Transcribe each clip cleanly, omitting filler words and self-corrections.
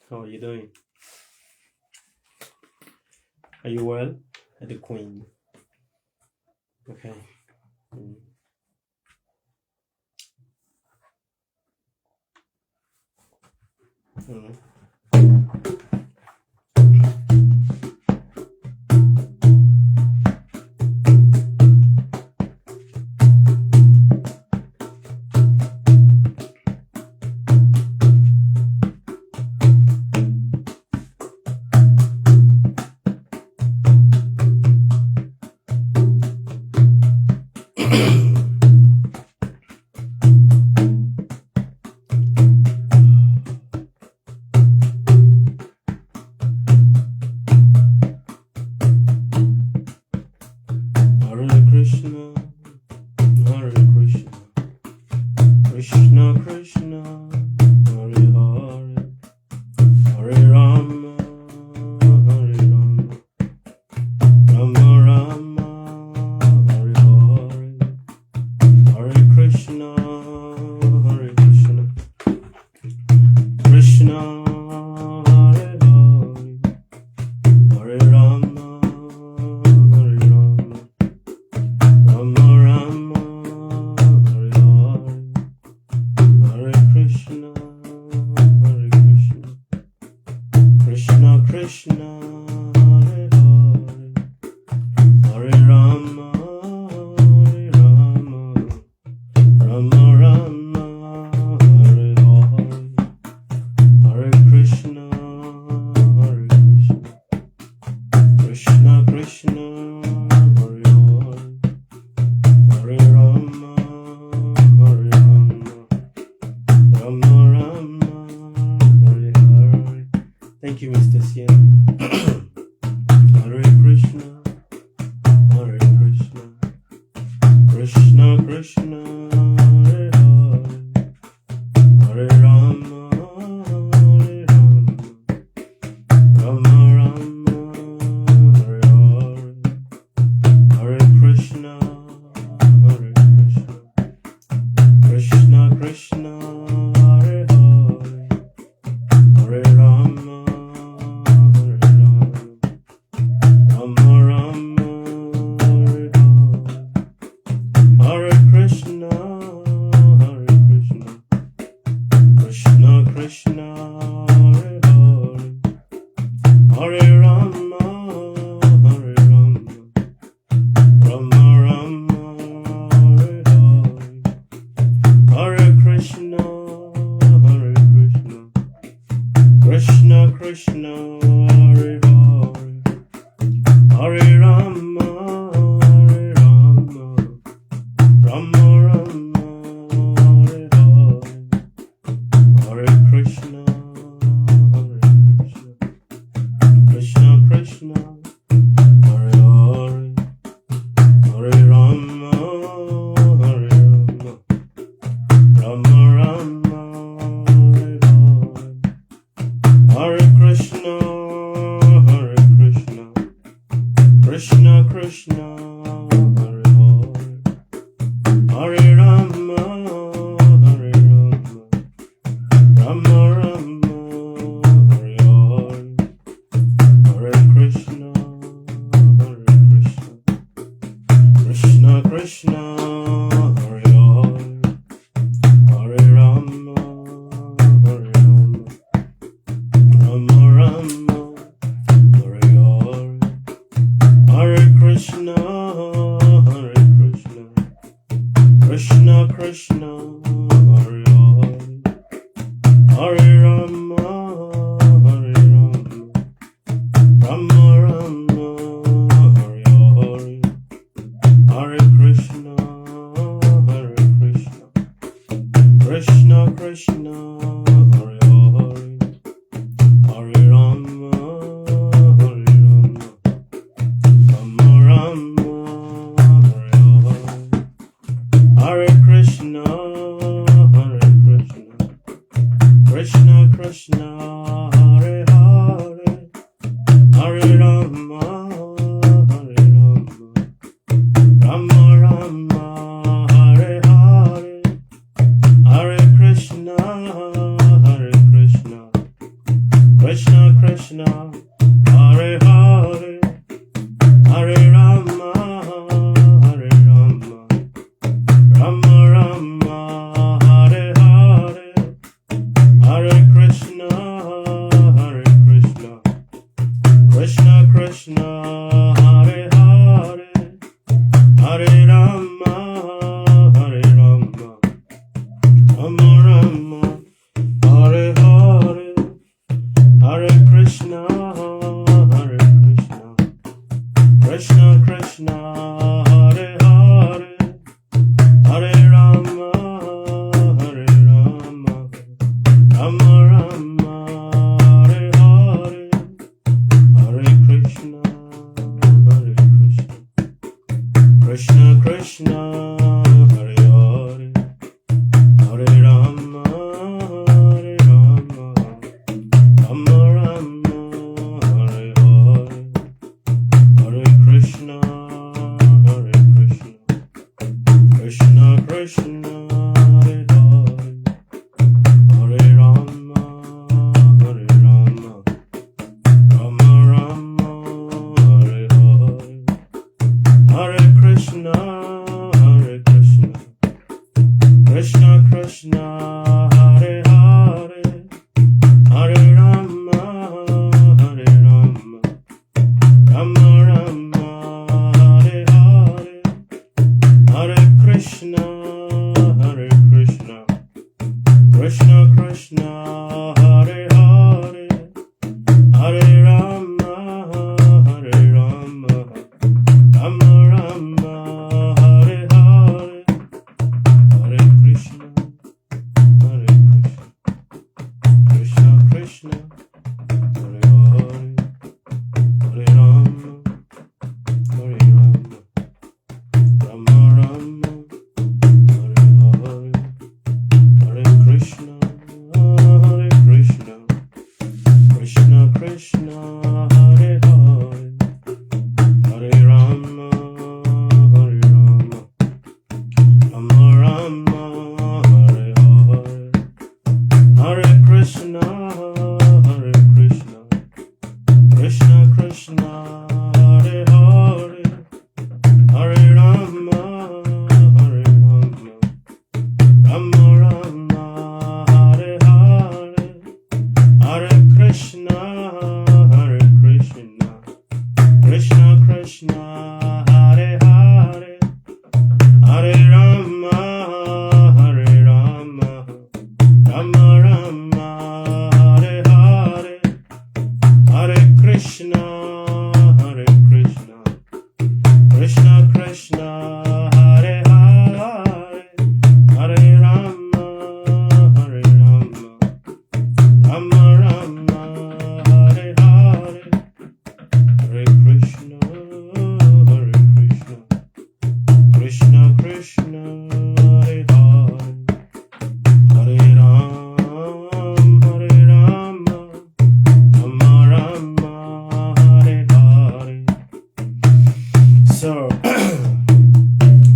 How are you doing? Are you well? The queen. Okay. Mm. Mm. Hare Krishna, Hare Krishna, Krishna Krishna, Hare Hare, Hare Rama, Hare Rama, Rama Rama, Hare Hare, Hare Krishna, Hare Krishna, Krishna Hare Hare, Hare Rama, Hare Rama, Rama Rama, Hare Hare, Hare Krishna, Hare Krishna, Krishna Krishna, Hare Hare, Hare Rama, Hare Rama, Rama Rama, Hare Hare, Hare Krishna, Hare Krishna, Krishna Krishna, Hare Hare, Hare Rama, Hare Rama, Rama Rama, Hare Hare. Thank you, Mr. Sien. Hare Krishna, Hare Krishna, Krishna Krishna, Hare Hare, Hare Rama, Hare Rama, Rama Rama, Hare Hare, Hare Krishna, Hare Krishna, Krishna Krishna, Hare Hare, Hare Rama, Hare Rama, Rama Rama, Hare Hare, Hare Krishna, Hare Krishna, Krishna Krishna, Hare Hare, Hare Rama, Hare Rama, Rama Rama, Hare Hare, Hare Krishna, Hare Krishna, Krishna Krishna, Hare Hare, Hare Rama, Hare Rama, Rama Rama, Hare Hare, Hare Krishna, Hare Krishna, Krishna Krishna, Hare Hare, Hare Rama, Hare Rama, Rama Rama, Hare Hare, Hare Krishna, Hare Krishna, Krishna Krishna, Hare Hare, Hare Rama, Hare Rama, Rama Rama, Hare Hare, Hare Krishna, Hare Krishna, Krishna Krishna, Hare Hare, Hare Rama, Hare Rama, Rama Rama, Hare Hare, Hare Krishna, Hare Krishna, Krishna Krishna, Hare Hare, Hare Rama, Hare Rama, Rama Rama, Hare Hare, Hare Krishna, Hare Krishna, Krishna Krishna, Hare Hare, Hare Rama, Hare Rama, Rama Rama, Hare Hare, Hare Krishna, Hare Krishna, Krishna Krishna, Hare Hare, Hare Rama, Hare Rama, Rama Rama, Hare Hare, Hare Krishna, Hare Krishna, Rama, Hare Hare, Hare Krishna, Hare Krishna, Krishna Krishna, Hare Hare, Hare Rama, Hare Rama, Rama Rama, Hare Hare, Hare Krishna, Hare Krishna, Krishna Krishna, Hare Hare, Hare Rama, Hare Rama, Rama Rama, Hare Hare, Hare Krishna, Hare Krishna, Krishna Krishna, Hare Hare, Hare Rama, Hare Rama, Rama Rama, Hare Hare, Hare Krishna, Hare Krishna, Krishna Krishna, Hare Hare, Hare Rama, Hare Rama, Rama Rama, Hare Hare, Hare Krishna, Hare Krishna, Krishna Krishna, Hare Hare, Hare Rama, Hare Rama, Rama Rama, Hare Hare, Hare Krishna, Hare Krishna, Krishna Krishna, Hare Hare, Hare Rama, Hare Rama, Rama Rama, Hare Hare, Hare Krishna, Hare Krishna, Krishna Krishna, Hare Hare, Hare Rama, Hare Rama, Rama Rama, Hare Hare, Hare Krishna, Hare Krishna, Krishna Krishna, Hare Hare, Hare Rama, Hare Rama, Rama Rama, Hare Hare, Hare Krishna, Hare Krishna, Krishna Krishna, Hare Hare, Hare Rama, Hare Rama, Rama Rama, Hare Hare, Hare Krishna, Hare Krishna, Krishna Krishna, Hare Hare, Hare Ram, Hare Rama, Rama Rama, Hare Hare. So,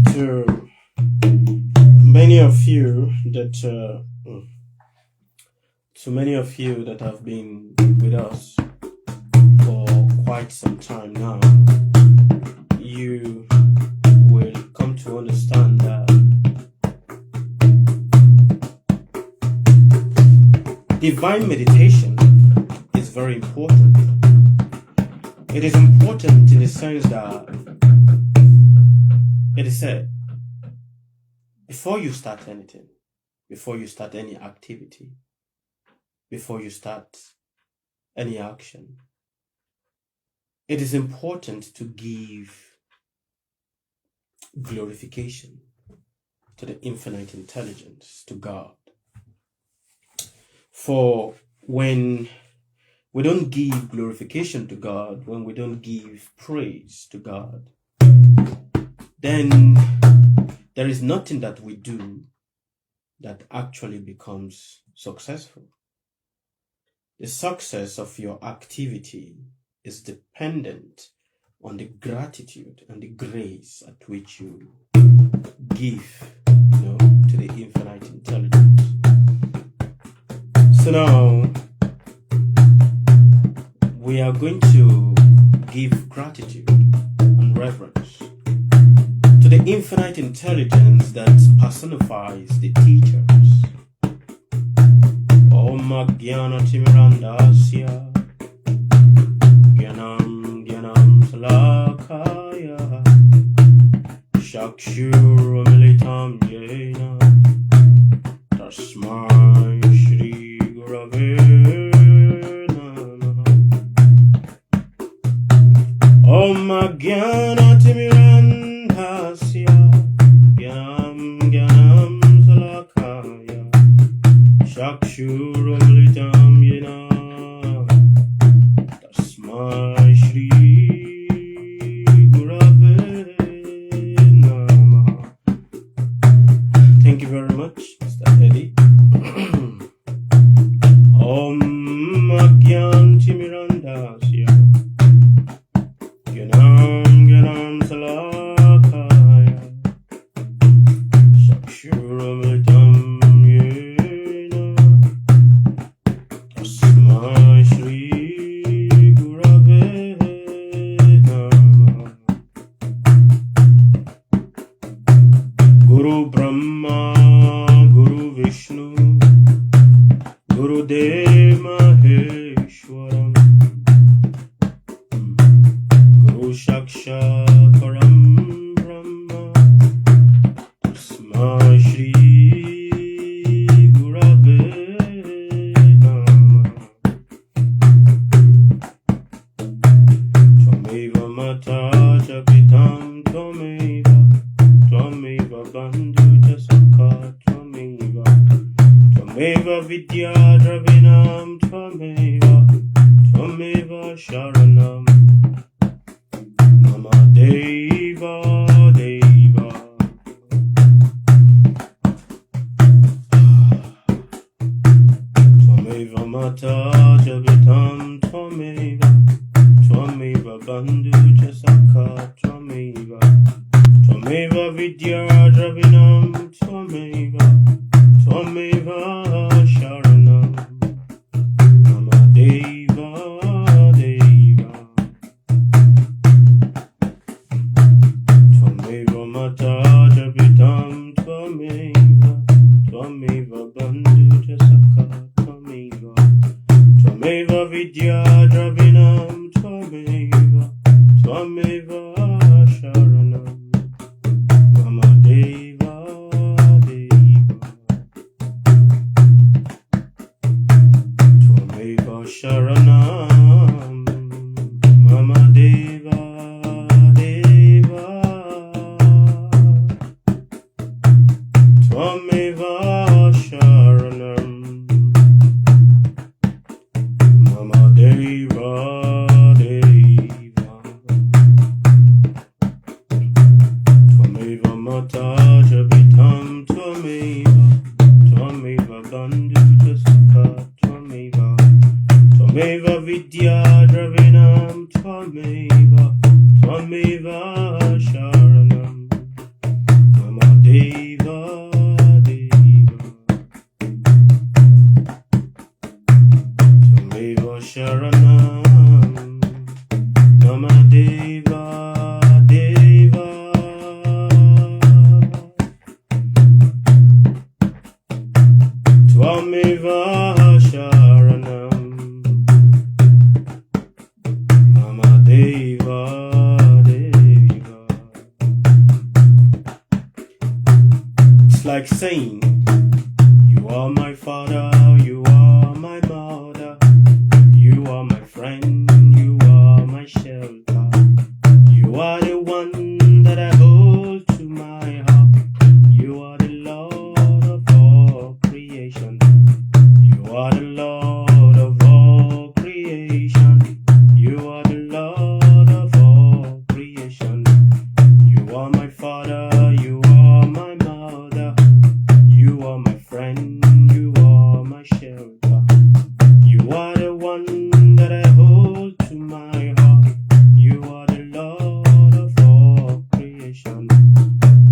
to many of you that have been with us for quite some time now, you will come to understand that divine meditation is very important. It is important in the sense that it is said, before you start anything, before you start any activity, before you start any action, it is important to give glorification to the infinite intelligence, to God. For when we don't give glorification to God, when we don't give praise to God, then there is nothing that we do that actually becomes successful. The success of your activity is dependent on the gratitude and the grace at which you give, to the infinite intelligence. So now we are going to give gratitude and reverence to the infinite intelligence that personifies the teachers. Om Gyana Timirandasya Gyanam Salakaya Shakshurumilitam Yena Tasmai Shri Gurave Namaha. Om Gyana Timirandasya Gyanam Salakaya Shakshurumilitam Shri Gurave Namah. Guru Brahma, Guru Vishnu, Guru Dev Maheshwaram, Guru Sakshat Param Brahma, Tasmai Shri Gurave Namah. Tvameva Mata Japitam Tvameva, Tvameva Bandhuja Sakha Tvameva, Tvameva Vidya Dravinam Tvameva, Tvameva Sharanam Mama Deva Deva. Tvameva Mata Japitam Tvameva, Tvameva Bandhuja Sakha Tvameva, Tvameva Vidya Dravinam Tvameva, Tvameva Sharanam Mama Deva Deva. Tvameva Mata Japitam Tvameva, Tvameva Bandhuja Sakha Tvameva, Tvameva Vidya Dravinam Tvameva, Tvameva Sharanam Mama Deva Deva. Tvameva Sharanam Mama Deva Deva. Tvameva Sharanam Mama Deva Deva. Tvameva Mata Japitam Tvameva, Tvameva Bandhuja Sakha Tvameva, Tvameva Vidya Dravinam Tvameva, Tvameva Sharanam Mama Deva Deva. Tvameva Sharanam Mama Deva Deva. Tvameva Sharanam Mama Deva Deva. It's like saying, you are my father, you are my mother, you are my friend, you are my shelter, you are the one that I hold to my heart, you are the Lord of all creation, you are the Lord of all creation, you are the Lord of all creation, you are my father, you are my mother, you are my friend, you are my shelter, you are the one that I hold to my heart, you are the Lord of all creation,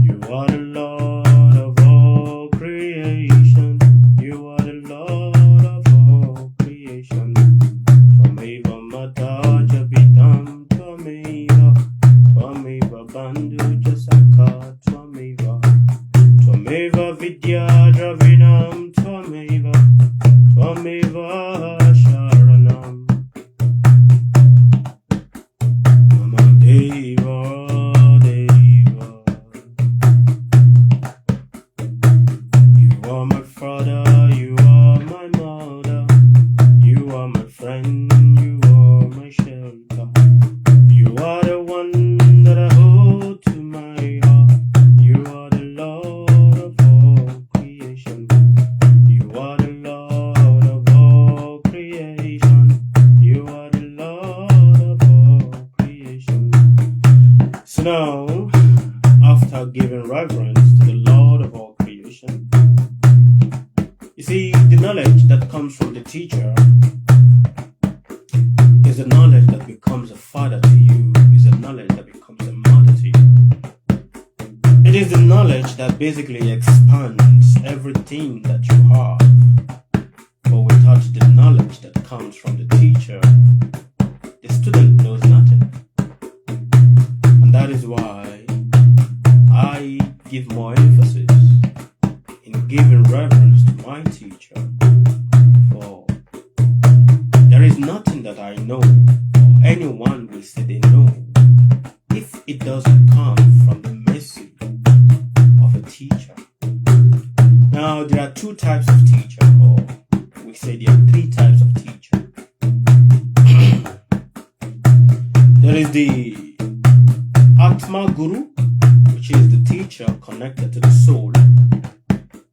you are the Lord of all creation, you are the Lord of all creation. Tvameva Mata Japitam Tvameva, Tvameva Bandhuja Sakha Tvameva, Tvameva Vidya Dravinam Tvameva, Tvameva Sharanam Mama Deva Deva. You are my father, you are my mother, you are my friend, you are my shelter, you are the one that I hold to my heart, you are the Lord of all creation, you are the Lord of all creation, you are the Lord of all creation. So now, after giving reverence to the Lord of all creation, you see, the knowledge that comes from the teacher is the knowledge that becomes a father to you, is a knowledge that becomes a mother to you. It is the knowledge that basically expands everything that you have. But without the knowledge that comes from the teacher, the student knows nothing. And that is why I give more emphasis in giving reverence to my teacher. For there is nothing that I know or anyone will say they know if it doesn't come from the mercy of a teacher. Now, there are two types of teacher, or we say there are three types of teacher. There is the Atma Guru, which is the teacher connected to the soul.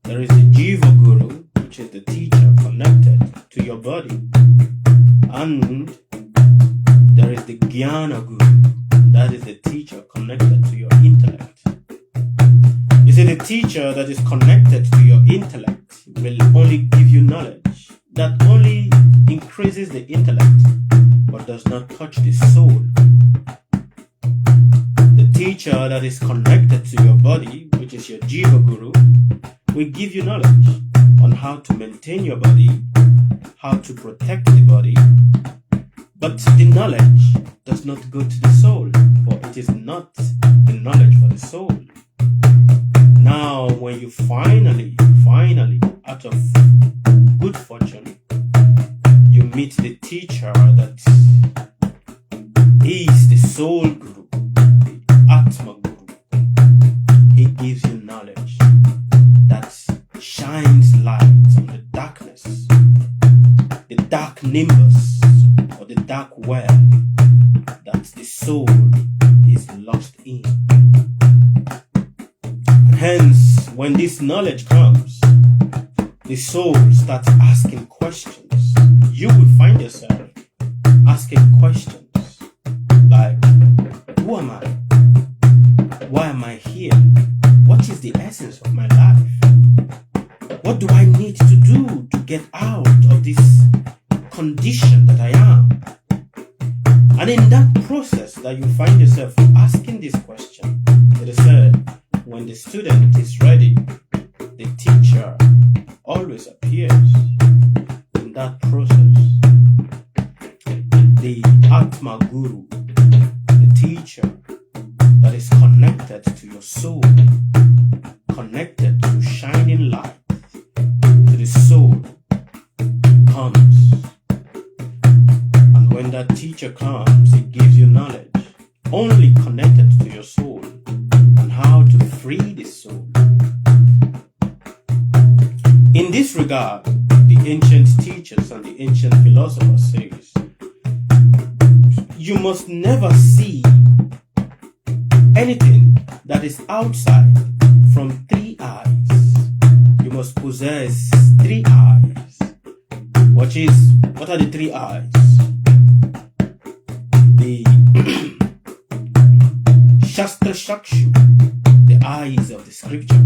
There is the Jiva Guru, which is the teacher connected to your body. And there is the Jnana Guru, that is the teacher connected to your intellect. You see, the teacher that is connected to your intellect will only give you knowledge that only increases the intellect but does not touch the soul. The teacher that is connected to your body, which is your Jiva Guru, will give you knowledge on how to maintain your body, how to protect the body, but the knowledge does not go to the soul, for it is not the knowledge for the soul. Now, when you finally, out of good fortune, you meet the teacher that is the soul guru, the Atma Guru, he gives you knowledge that shines light on the darkness, the dark nimbus, or the dark well that the soul is lost in. Hence, when this knowledge comes, the soul starts asking questions. You will find yourself asking questions like, who am I? Why am I here? What is the essence of my life? What do I need to do to get out of this condition that I am? And in that process that you find yourself asking this question, it is said, when the student is ready, the teacher always appears. In that process, the Atma Guru, the teacher that is connected to your soul, connected to shining light, to the soul, comes. And when that teacher comes, he gives you knowledge only connected to your soul, and how to free the soul. In this regard, the ancient teachers and the ancient philosophers says, you must never see anything that is outside from three eyes. You must possess three eyes. What are the three eyes? The Shastra Shakshu, the eyes of the scripture.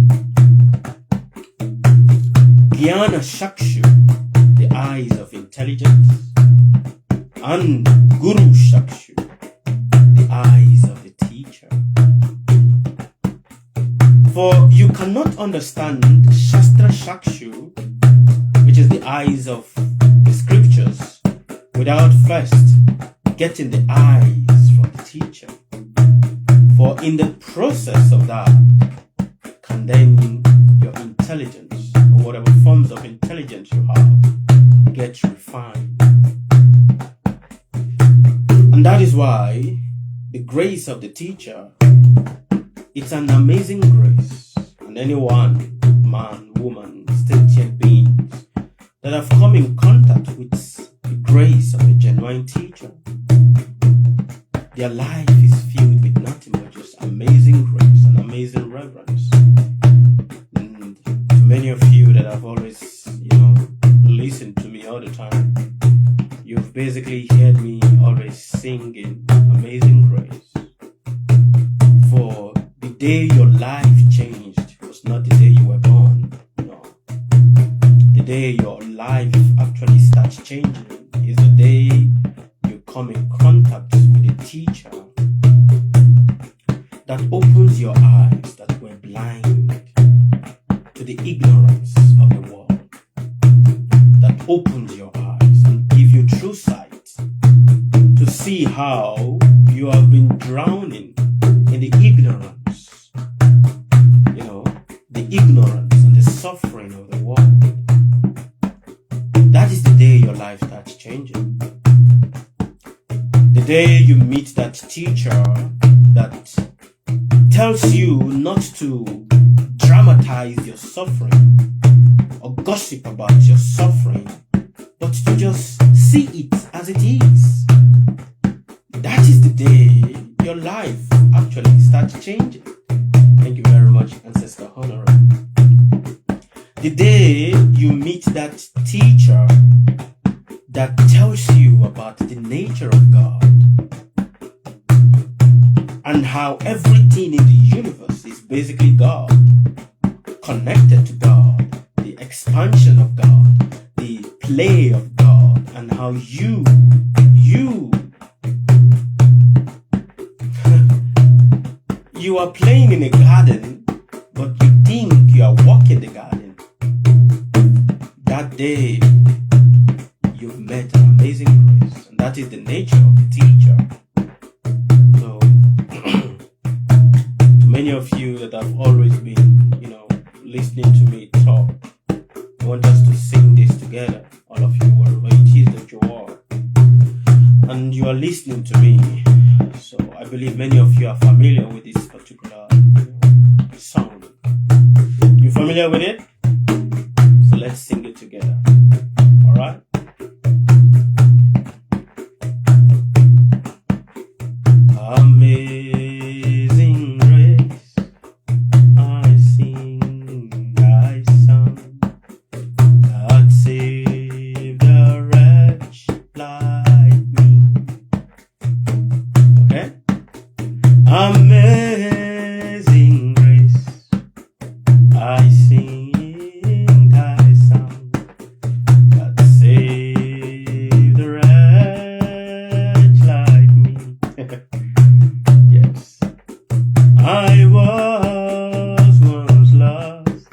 Jnana Shakshu, the eyes of intelligence. And Guru Shakshu, the eyes of the teacher. For you cannot understand Shastra Shakshu, which is the eyes of the scriptures, without first getting the eyes from the teacher. For in the process of that, can then your intelligence, or whatever forms of intelligence you have, get refined. And that is why the grace of the teacher, it's an amazing grace. And anyone, man, woman, sentient beings that have come in contact with the grace of a genuine teacher, their life is filled with nothing but just amazing grace and amazing reverence. And to many of you that have always, listened to me all the time, you've basically heard me always singing Amazing Grace. For the day your life changed was not the day you were born. No. The day your life actually starts changing is the day you come in contact with a teacher that opens your eyes that were blind to the ignorance of the world, that opens your eyes how you have been drowning in the ignorance, the ignorance and the suffering of the world. That is the day your life starts changing. The day you meet that teacher that tells you not to dramatize your suffering or gossip about your suffering, but to just see it as it is. That is the day your life actually starts changing. Thank you very much, Ancestor Honorary. The day you meet that teacher that tells you about the nature of God and how everything in the universe is basically God, connected to God, the expansion of God, the play of God, and how you you are playing in a garden, but you think you are walking the garden. That day, you've met an amazing grace, and that is the nature of the teacher. So, to many of you that have always been, listening to me talk, I want us to sing this together, all of you, wherever it is that you are. And you are listening to me, so I believe many of you are familiar with this particular song. You familiar with it? So let's sing it together. Alright? Amazing grace, I sing thy song, that saved a wretch like me. Okay? Amazing grace, I sing thy song, that saved a wretch like me. Yes. I was once lost,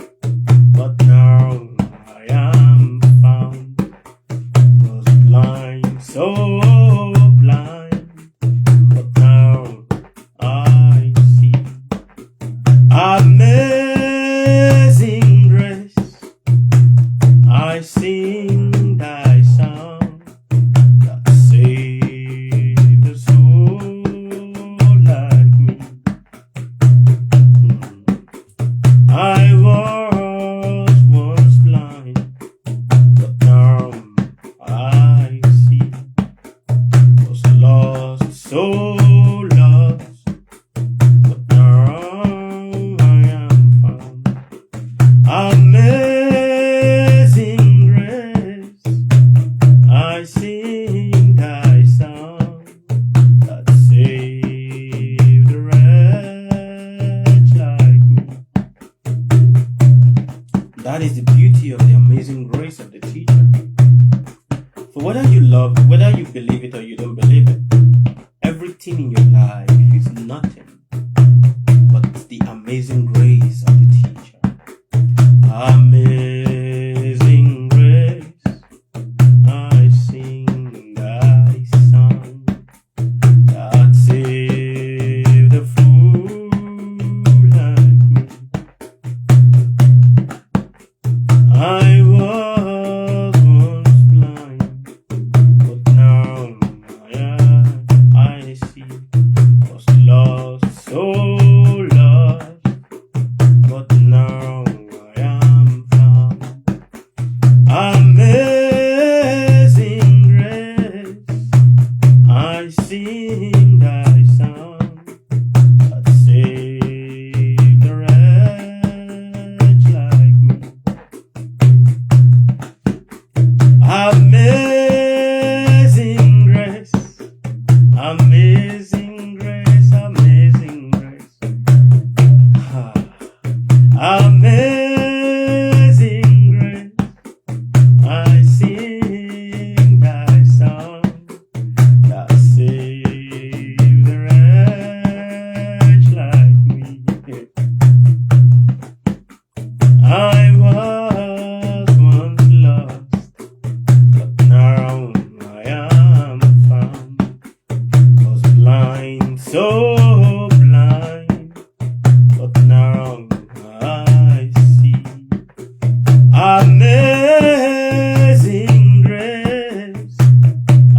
but now I am found. Was blind, so blind, but now I see. Amazing grace, I sing thy song, that saved a soul like me. I was once blind, but now I see. Was lost, so lost, but now I am found. Amazing grace, I sing thy song, that saved a wretch like me. That is the beauty of the amazing grace of the teacher. For whether you love, whether you believe it or you don't believe it, everything in your life is nothing but the amazing grace of the teacher. Amazing grace, I sing thy song, that saved a fool like me. I was once blind, but now I see. Was lost, so lost,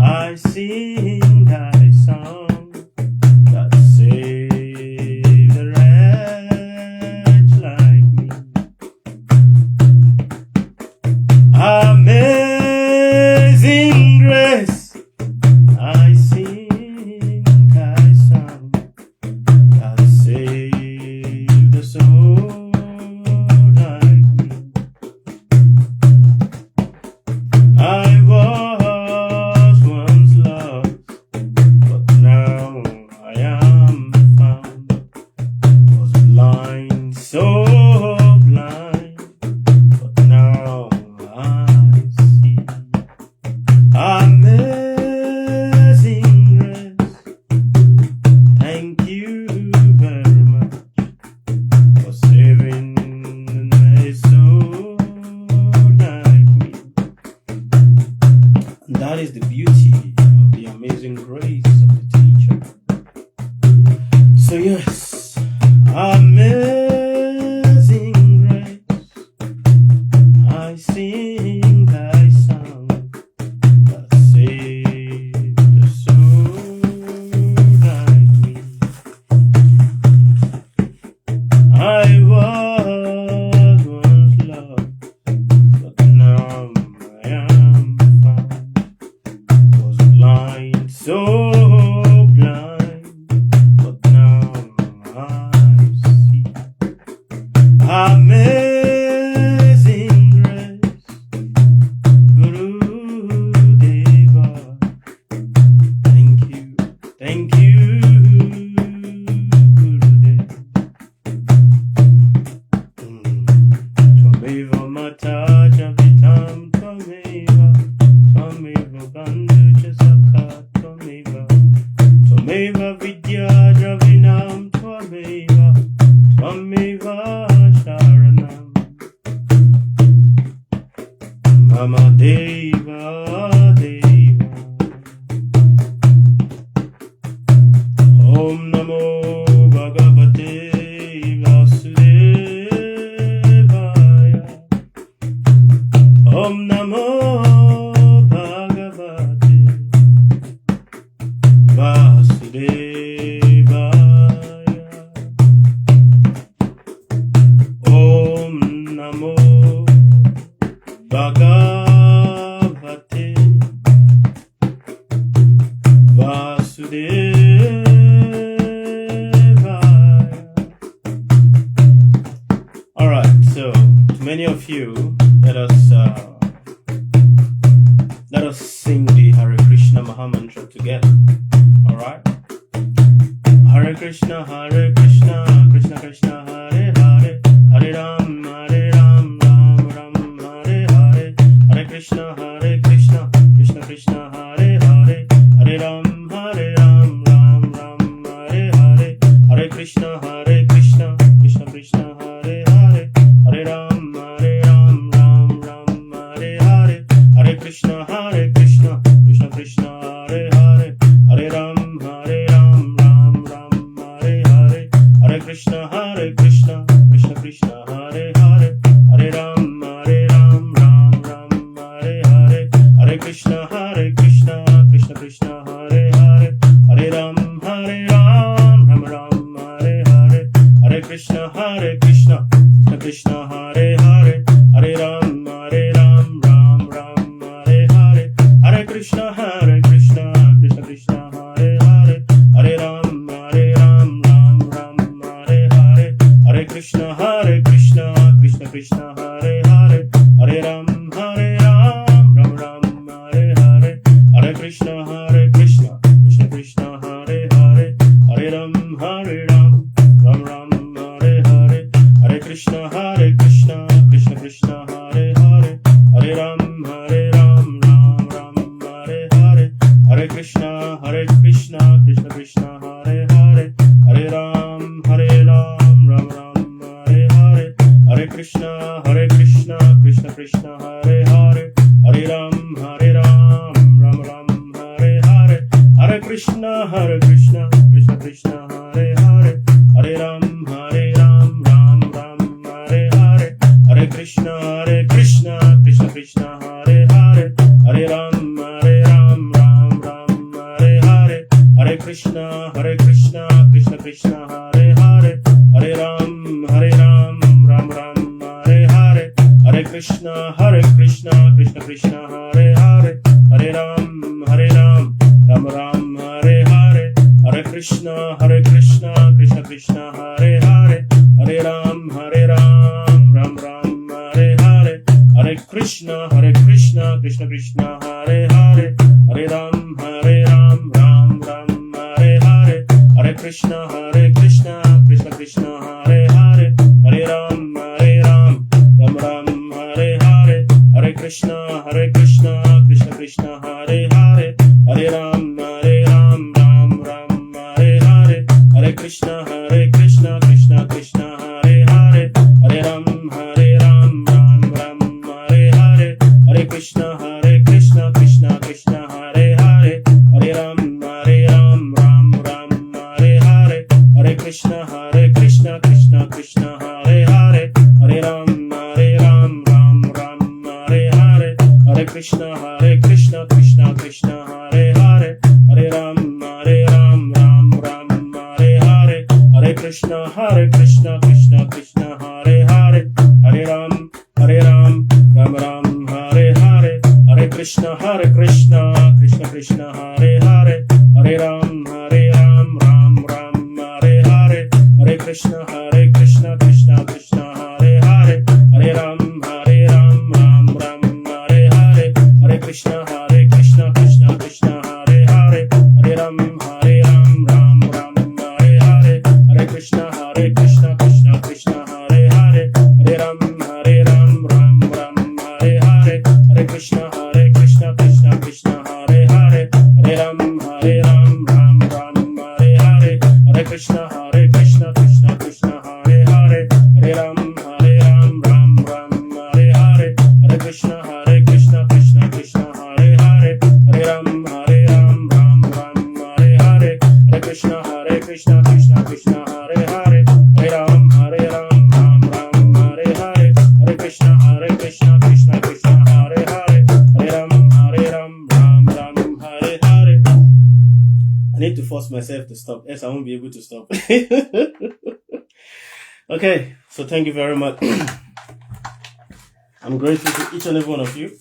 I sing thy song that save the wretch like me. Amazing grace, I sing thy song that saved the soul like me. I was once lost, but now I am found. Was blind, so blind, but now I see. Amazing grace, thank you very much for saving my soul like me. And that is the beauty of the amazing grace of the teacher. So yes, amazing grace, I sing thy song that saved the soul like me. I was once lost, but now I am found. Was blind, so blind, but now I see. Amazing grace, Guru Deva. Thank you, Gurudeva. Twameva mataja vitam twameva, twameva bandhuja sakha twameva, twameva vidya dravinam twameva, twameva sharanam. Mama Deva Deva. Om Namo Bhagavate Vasudevaya. Om Namo Bhagavate Vasudevaya. Om Namo Bhagavate Vasudevaya. Alright, so to many of you, let us sing the Hare Krishna Mahamantra together. Alright? Hare Krishna, Krishna Krishna, Hare Hare, Hare Ram, Ram Ram, Hare Hare, Hare Krishna, Krishna Krishna, Hare Hare, Hare Ram, Ram Ram, Hare Hare, Hare Krishna, Krishna Krishna, Hare Hare, Hare Ram, Ram Ram, Hare Hare, Hare Krishna, Krishna Krishna, Hare Hare, Hare Ram, Ram Ram, Hare Hare, Hare Krishna, Krishna Krishna, Hare Hare, Hare Ram, Ram Ram, Hare Hare, Hare Krishna, Krishna Krishna, Hare Hare, Hare Ram, Ram Ram, Hare Hare, Hare Krishna, Krishna Krishna, Hare Hare, Hare Ram, Ram Ram, Hare Hare, Hare Krishna, Krishna Krishna, Hare Hare, Hare Ram, Ram Ram, Hare Hare, Hare Krishna, Krishna Krishna, Hare Hare, Hare Ram, Ram Ram, Hare Hare, Hare Krishna, Krishna Krishna, Hare Hare, Hare Ram, Ram Ram, Hare Hare, Hare Krishna, Krishna Krishna, Hare Hare, Hare Ram, Ram Ram, Hare Hare, Hare Krishna, Krishna Krishna, Hare Hare, Hare Ram, Ram Ram, Hare Hare, Hare Krishna, Krishna Krishna, Hare Hare, Hare Ram, Ram Ram, Hare Hare, Hare Krishna, Krishna Krishna, Hare Hare, Hare Ram, Ram Ram, Hare Hare, Hare Krishna, Krishna Krishna, Hare Hare, Hare Ram, Ram Ram Ram Hare Hare, Hare Krishna Krishna Krishna Hare Hare, Hare Ram Ram Ram Hare Hare, Hare Krishna Krishna Krishna Hare Hare, Hare Ram Ram Ram Hare Hare, Hare Krishna Krishna Krishna Hare Hare, Hare Ram Ram Ram Hare Hare, Hare Krishna Krishna Hare Hare, Hare Ram Ram Hare Hare, Hare Krishna Krishna Krishna Hare Hare, Hare Ram Ram Hare Hare, Hare Krishna Krishna Krishna Hare Hare, Hare Ram Ram Hare Hare, Hare Krishna Krishna Krishna Hare Hare, Hare Ram Ram Hare Hare, Hare Krishna Krishna Krishna Hare Hare, Hare Ram Ram Hare Hare, Hare Krishna Krishna Krishna Hare Hare, Hare Ram Ram Hare Hare, Hare Krishna Krishna Hare Hare, Hare Ram Ram Hare Hare, Hare Krishna Krishna Krishna Hare Hare, Hare Ram Ram Hare Hare, Hare Krishna Krishna Krishna Hare Hare, Hare Ram Ram Hare Hare, Hare Krishna Krishna Krishna Hare Hare, Hare Ram Ram Hare Hare, Hare Krishna Krishna Krishna Hare Hare, Hare Ram Ram Hare Hare, Hare Krishna Krishna Krishna Hare Hare, Hare Ram Ram Hare Hare, Hare Krishna Krishna Krishna Hare Hare, Hare Ram Ram Hare Hare, Hare Krishna Krishna Krishna Hare Hare, Hare Ram Ram Hare Hare, Hare Krishna Krishna Krishna Hare Hare, Hare Ram Ram Hare Hare. I need to force myself to stop, else I won't be able to stop. Okay, so thank you very much. I'm grateful to each and every one of you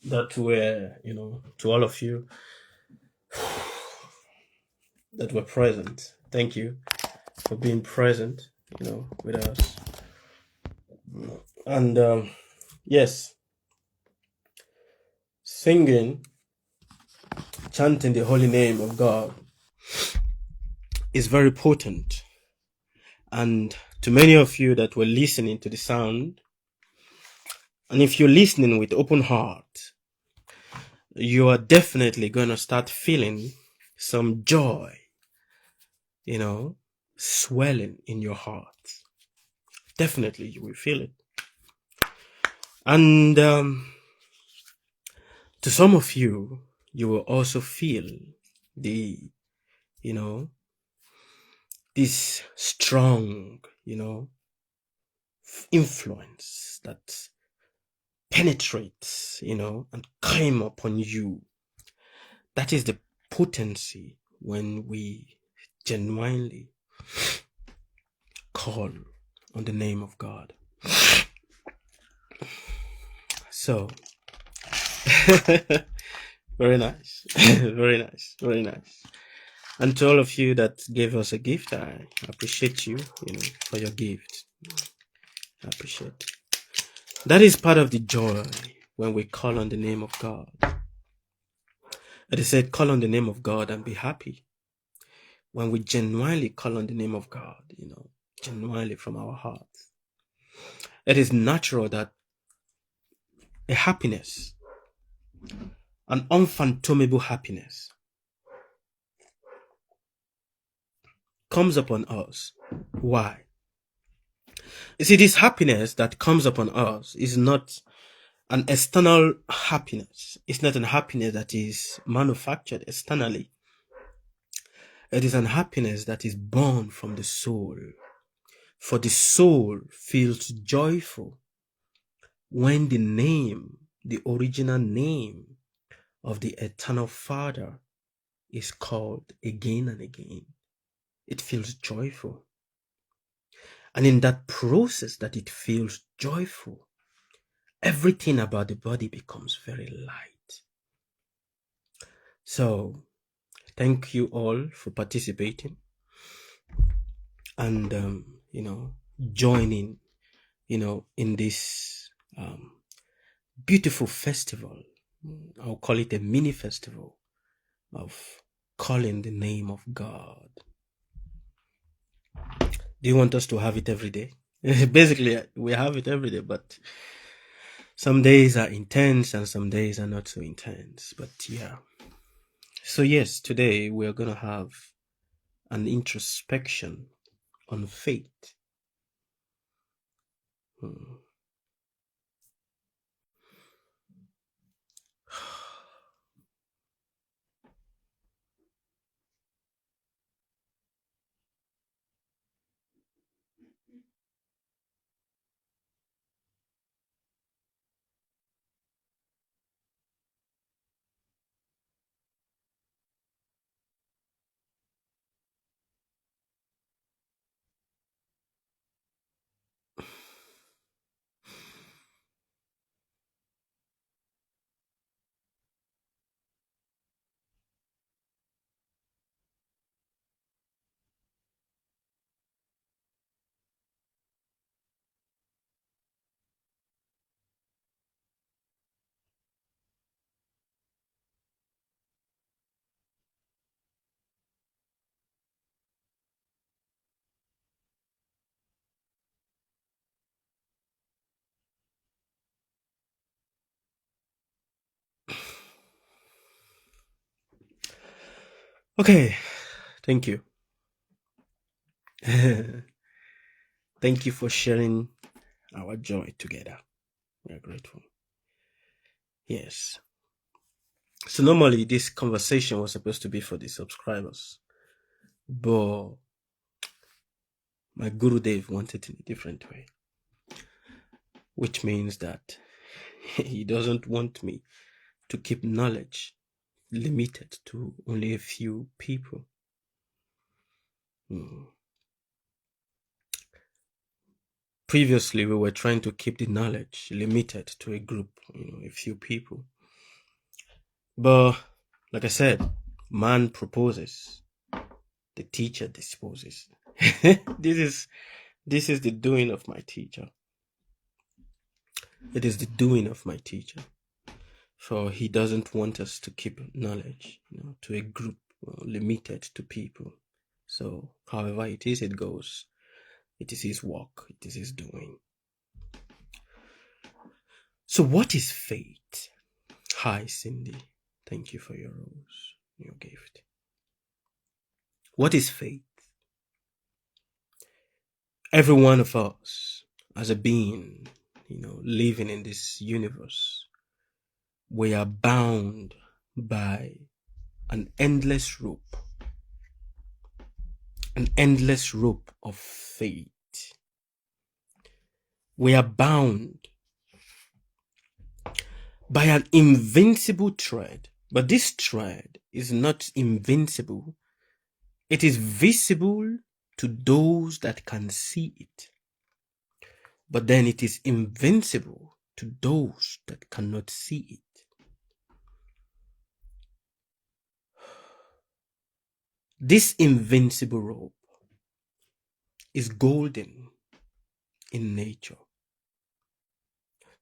that were, to all of you that were present. Thank you for being present, with us. And yes, singing, chanting the holy name of God is very potent. And to many of you that were listening to the sound, and if you're listening with open heart, you are definitely going to start feeling some joy, swelling in your heart. Definitely you will feel it. And to some of you, you will also feel the, this strong, influence that penetrates, and climb upon you. That is the potency when we genuinely call on the name of God. So, very nice, very nice, very nice. And to all of you that gave us a gift, I appreciate you, for your gift. I appreciate it. That is part of the joy when we call on the name of God. It is said, call on the name of God and be happy. When we genuinely call on the name of God, genuinely from our hearts, it is natural that a happiness, an unfathomable happiness, comes upon us. Why? You see, this happiness that comes upon us is not an external happiness. It's not an happiness that is manufactured externally. It is an happiness that is born from the soul. For the soul feels joyful when the name, the original name of the eternal Father is called again and again. It feels joyful. And in that process that it feels joyful, everything about the body becomes very light. So, thank you all for participating and, joining, in this beautiful festival. I'll call it a mini festival of calling the name of God. Do you want us to have it every day? Basically, we have it every day, but some days are intense and some days are not so intense. But yeah. So, yes, today we are going to have an introspection on faith. Hmm. Okay, thank you. Thank you for sharing our joy together. We are grateful. Yes. So normally this conversation was supposed to be for the subscribers, but my Guru Dev wanted it in a different way, which means that he doesn't want me to keep knowledge limited to only a few people. Mm. Previously, we were trying to keep the knowledge limited to a group, a few people. But like I said, man proposes, the teacher disposes. This is the doing of my teacher. It is the doing of my teacher. For he doesn't want us to keep knowledge, to a group limited to people. So, however it goes. It is his work. It is his doing. So, what is faith? Hi, Cindy. Thank you for your rose, your gift. What is faith? Every one of us, as a being, living in this universe, we are bound by an endless rope of fate. We are bound by an invincible thread, but this thread is not invincible. It is visible to those that can see it, but then it is invincible to those that cannot see it. This invincible rope is golden in nature,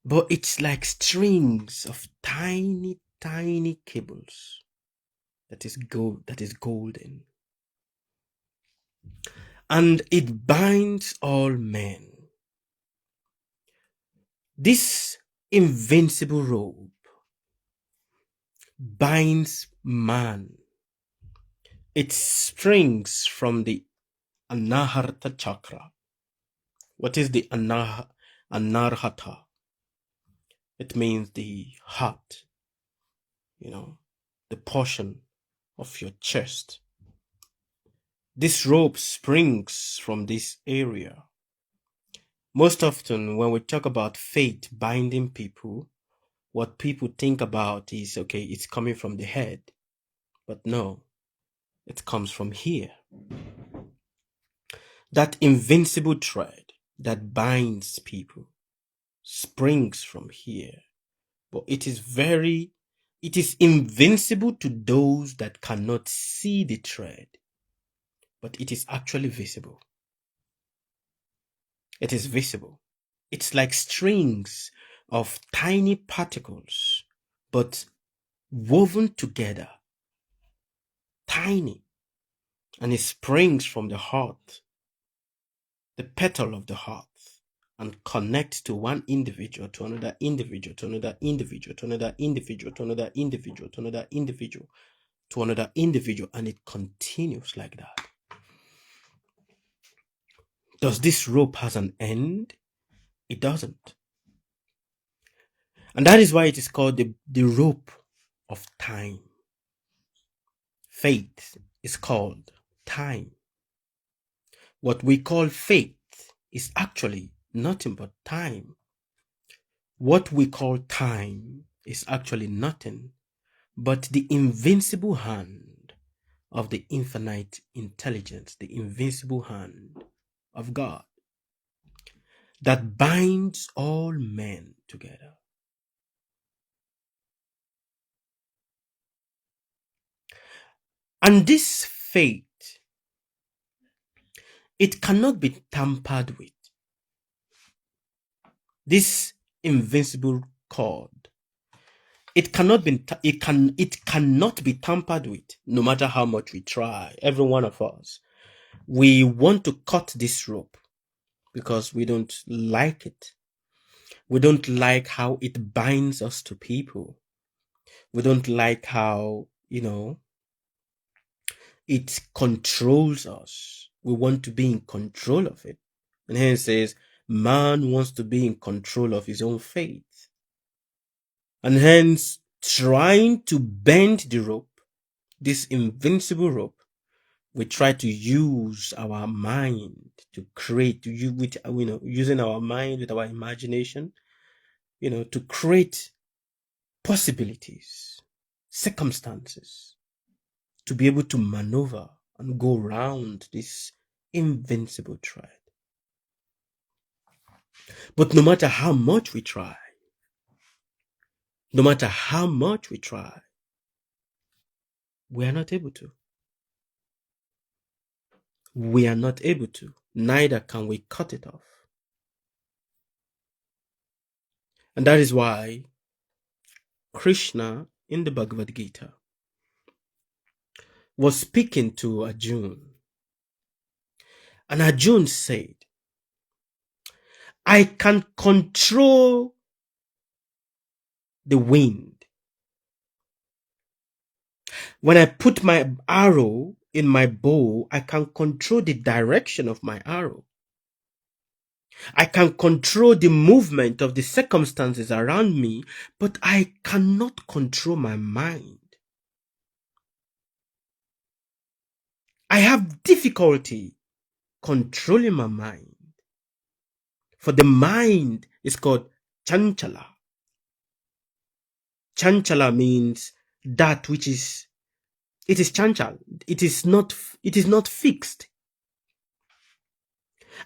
but it's like strings of tiny, tiny cables that is golden, and it binds all men. This invincible rope binds man. It springs from the Anahata chakra. What is the Anarhata? It means the heart, the portion of your chest. This rope springs from this area. Most often, when we talk about faith binding people, what people think about is, okay, it's coming from the head. But no, it comes from here. That invincible thread that binds people springs from here. But it is very, It is invincible to those that cannot see the thread, but it is actually visible. It is visible. It's like strings of tiny particles, but woven together, tiny, and it springs from the heart, the petal of the heart, and connects to one individual, to another individual, to another individual, to another individual, to another individual, to another individual, to another individual, and it continues like that. Does this rope has an end? It doesn't. And that is why it is called the rope of time. Faith is called time. What we call faith is actually nothing but time. What we call time is actually nothing but the invincible hand of the infinite intelligence, the invincible hand of God that binds all men together. And this faith, it cannot be tampered with. This invincible cord, it cannot be tampered with, no matter how much we try. Every one of us, we want to cut this rope because we don't like it. We don't like how it binds us to people. We don't like how, it controls us. We want to be in control of it. And hence it says, man wants to be in control of his own fate. And hence, trying to bend the rope, this invincible rope, we try to use our mind to create, using our mind with our imagination, to create possibilities, circumstances, to be able to maneuver and go around this invincible thread. But no matter how much we try, we are not able to. We are not able to. Neither can we cut it off. And that is why Krishna in the Bhagavad Gita was speaking to Arjuna. And Arjuna said, I can control the wind. When I put my arrow in my bow, I can control the direction of my arrow. I can control the movement of the circumstances around me, but I cannot control my mind. I have difficulty controlling my mind. For the mind is called chanchala. Chanchala means that which is, it is chanchal. It is not fixed.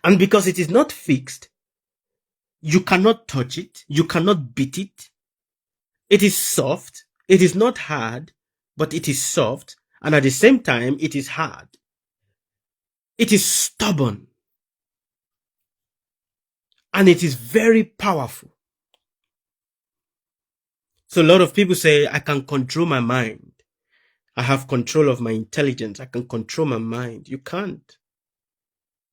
And because it is not fixed, you cannot touch it. You cannot beat it. It is soft. It is not hard, but it is soft. And at the same time, it is hard. It is stubborn. And it is very powerful. So a lot of people say, I can control my mind. I have control of my intelligence. I can control my mind. You can't.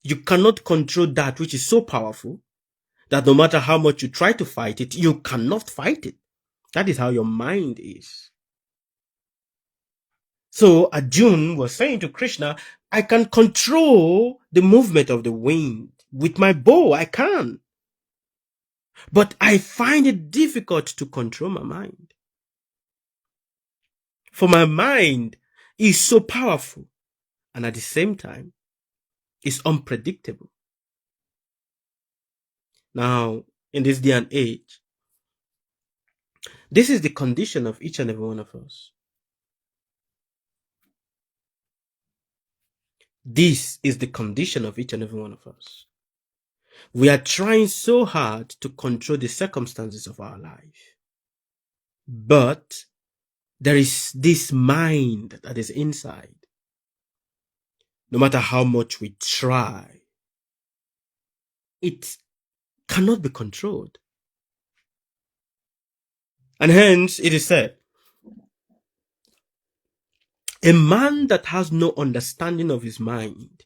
You cannot control that which is so powerful that no matter how much you try to fight it, you cannot fight it. That is how your mind is. So Arjuna was saying to Krishna, I can control the movement of the wind. With my bow, I can. But I find it difficult to control my mind. For my mind is so powerful and at the same time, it's unpredictable. Now, in this day and age, this is the condition of each and every one of us. This is the condition of each and every one of us. We are trying so hard to control the circumstances of our life. But there is this mind that is inside. No matter how much we try, it cannot be controlled. And hence it is said, a man that has no understanding of his mind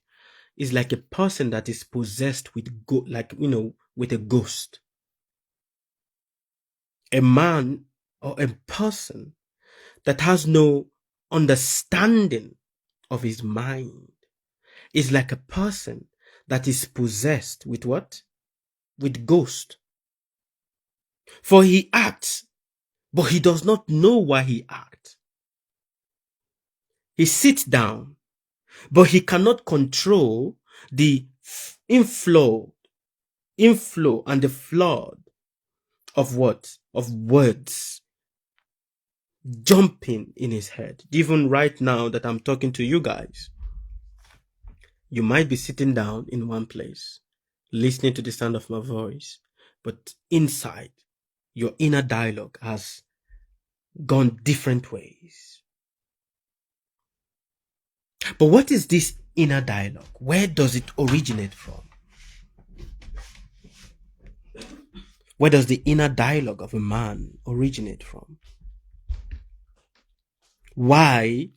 is like a person that is possessed with with a ghost. A man or a person that has no understanding of his mind is like a person that is possessed with what? With ghost. For he acts, but he does not know why he acts. He sits down, but he cannot control the inflow and the flood of what? Of words jumping in his head. Even right now that I'm talking to you guys, you might be sitting down in one place, listening to the sound of my voice, but inside, your inner dialogue has gone different ways. But what is this inner dialogue? Where does it originate from? Where does the inner dialogue of a man originate from? Why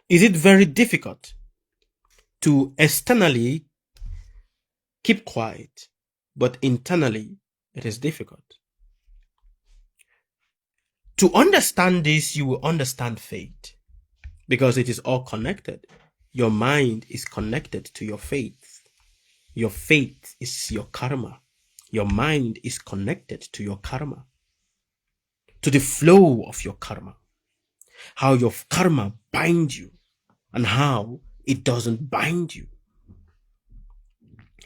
is it very difficult to externally keep quiet, but internally it is difficult? To understand this, you will understand faith, because it is all connected. Your mind is connected to your faith. Your faith is your karma. Your mind is connected to your karma, to the flow of your karma, how your karma binds you and how it doesn't bind you.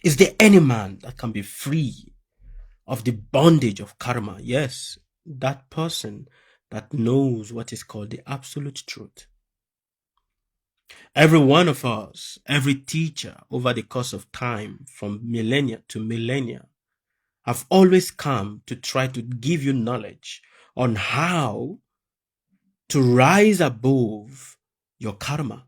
Is there any man that can be free of the bondage of karma? Yes, that person that knows what is called the absolute truth. Every one of us, every teacher over the course of time, from millennia to millennia, have always come to try to give you knowledge on how to rise above your karma.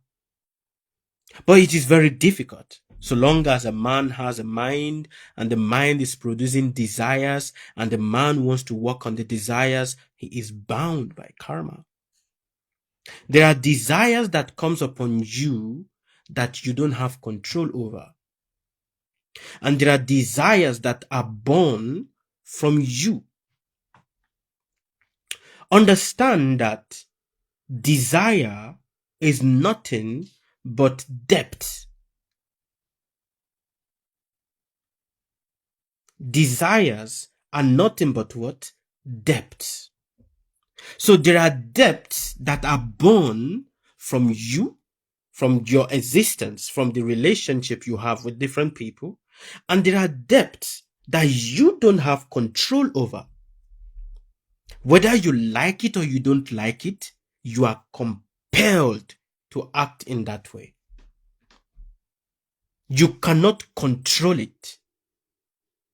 But it is very difficult. So long as a man has a mind and the mind is producing desires and the man wants to work on the desires, he is bound by karma. There are desires that comes upon you that you don't have control over. And there are desires that are born from you. Understand that desire is nothing but depth. Desires are nothing but what? Depths. So there are depths that are born from you, from your existence, from the relationship you have with different people. And there are depths that you don't have control over. Whether you like it or you don't like it, you are compelled to act in that way. You cannot control it.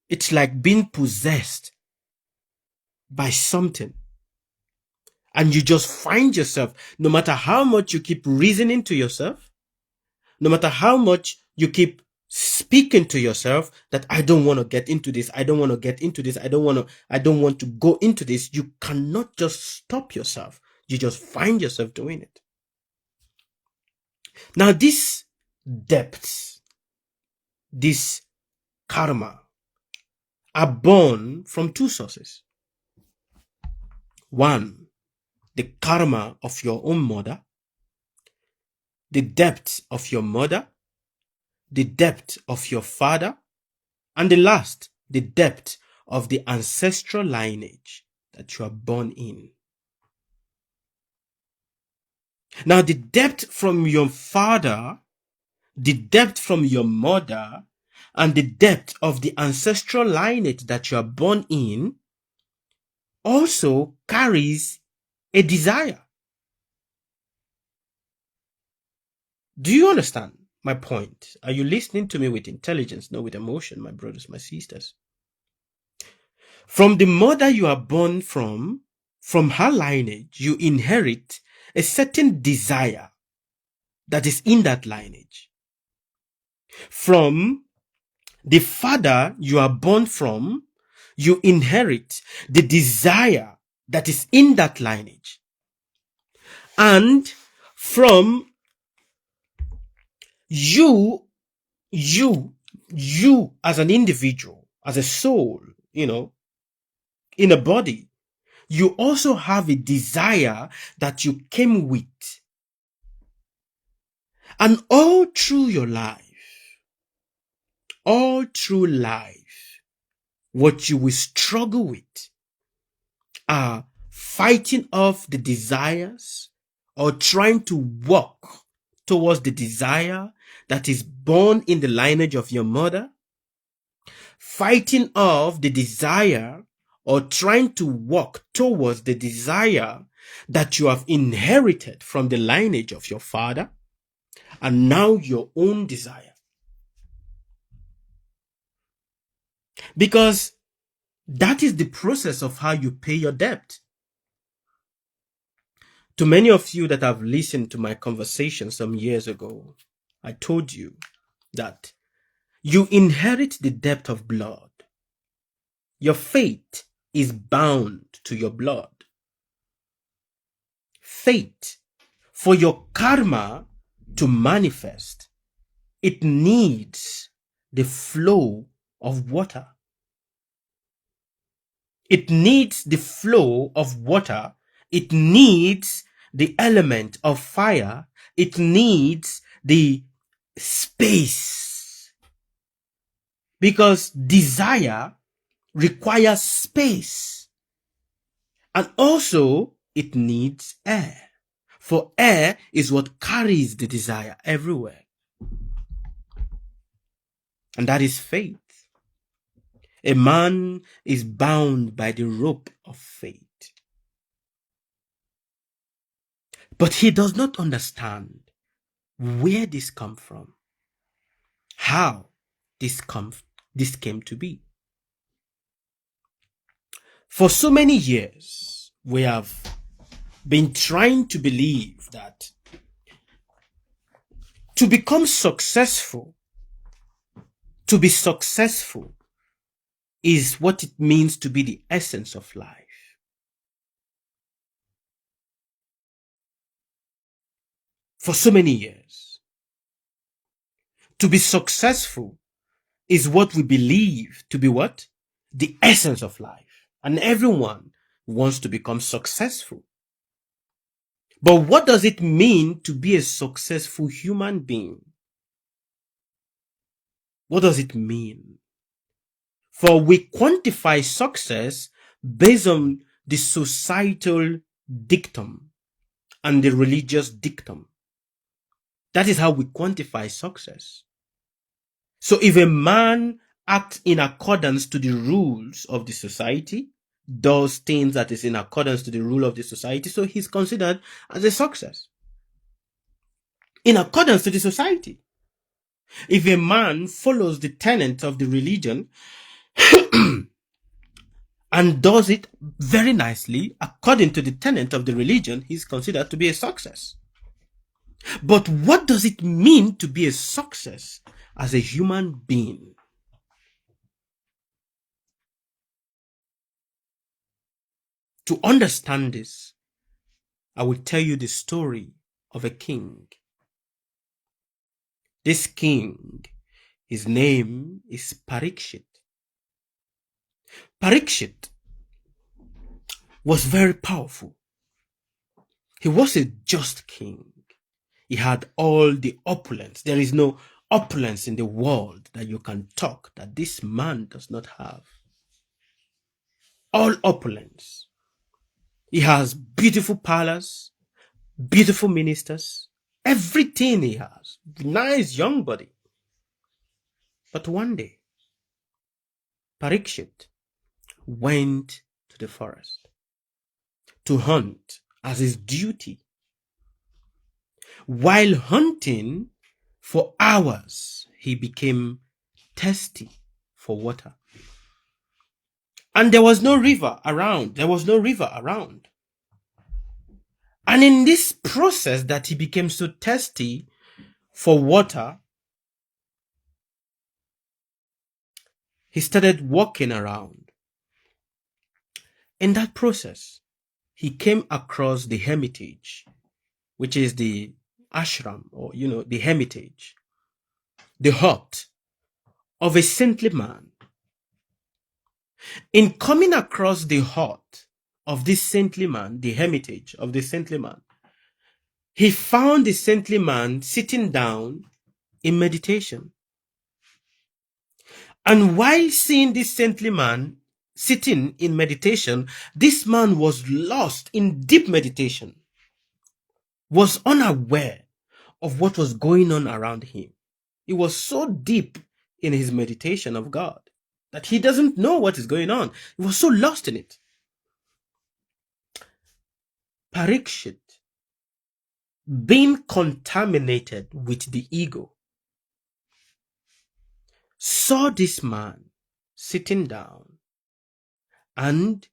It's like being possessed by something. And you just find yourself, no matter how much you keep reasoning to yourself, no matter how much you keep speaking to yourself that I don't want to get into this, I don't want to get into this, I don't want to go into this, you cannot just stop yourself. You just find yourself doing it. Now, these depths, this karma, are born from two sources. One, the karma of your own mother, the depth of your mother, the depth of your father, and the last, the depth of the ancestral lineage that you are born in. Now, the depth from your father, the depth from your mother, and the depth of the ancestral lineage that you are born in also carries a desire. Do you understand my point? Are you listening to me with intelligence, not with emotion, my brothers, my sisters? From the mother you are born from, from her lineage, you inherit a certain desire that is in that lineage. From the father you are born from, you inherit the desire that is in that lineage. And from you as an individual, as a soul, in a body, you also have a desire that you came with. And all through life, what you will struggle with are fighting off the desires or trying to walk towards the desire that is born in the lineage of your mother, fighting off the desire or trying to walk towards the desire that you have inherited from the lineage of your father, and now your own desire. Because that is the process of how you pay your debt. To many of you that have listened to my conversation some years ago, I told you that you inherit the debt of blood. Your fate is bound to your blood. Fate, for your karma to manifest, it needs the flow of water. It needs the flow of water. It needs the element of fire. It needs the space. Because desire requires space. And also, it needs air. For air is what carries the desire everywhere. And that is faith. A man is bound by the rope of faith. But he does not understand where this comes from, how this came to be. For so many years, we have been trying to believe that to become successful, to be successful, is what it means to be the essence of life. For so many years, to be successful is what we believe to be what? The essence of life. And everyone wants to become successful. But what does it mean to be a successful human being? What does it mean? For we quantify success based on the societal dictum and the religious dictum. That is how we quantify success. So if a man acts in accordance to the rules of the society, does things that is in accordance to the rule of the society, so he's considered as a success. In accordance to the society. If a man follows the tenets of the religion and does it very nicely according to the tenet of the religion, he's considered to be a success. But what does it mean to be a success as a human being? To understand this, I will tell you the story of a king. This king, his name is Parikshit. Parikshit was very powerful. He was a just king. He had all the opulence. There is no opulence in the world that you can talk that this man does not have. All opulence. He has beautiful palace, beautiful ministers, everything he has. Nice young body. But one day, Parikshit went to the forest to hunt as his duty. While hunting for hours, he became thirsty for water. And there was no river around. And in this process that he became so thirsty for water, he started walking around. In that process, he came across the hermitage, which is the ashram, or the hermitage, the hut of a saintly man. In coming across the hut of this saintly man, the hermitage of the saintly man, he found the saintly man sitting down in meditation. And while seeing this saintly man sitting in meditation, this man was lost in deep meditation, was unaware of what was going on around him. He was so deep in his meditation of God that he doesn't know what is going on. He was so lost in it. Parikshit, being contaminated with the ego, saw this man sitting down and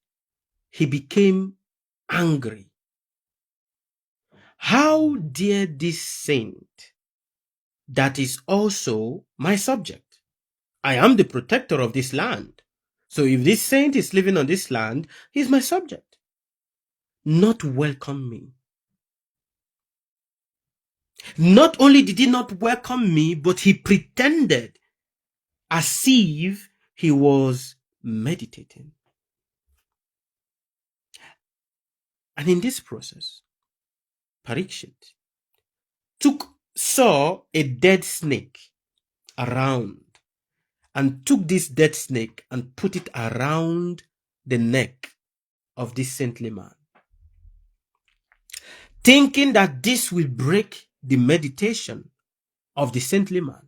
he became angry. How dare this saint that is also my subject? I am the protector of this land. So if this saint is living on this land, he's my subject. Not welcome me. Not only did he not welcome me, but he pretended as if he was meditating. And in this process, Parikshit saw a dead snake around and took this dead snake and put it around the neck of this saintly man, thinking that this will break the meditation of the saintly man.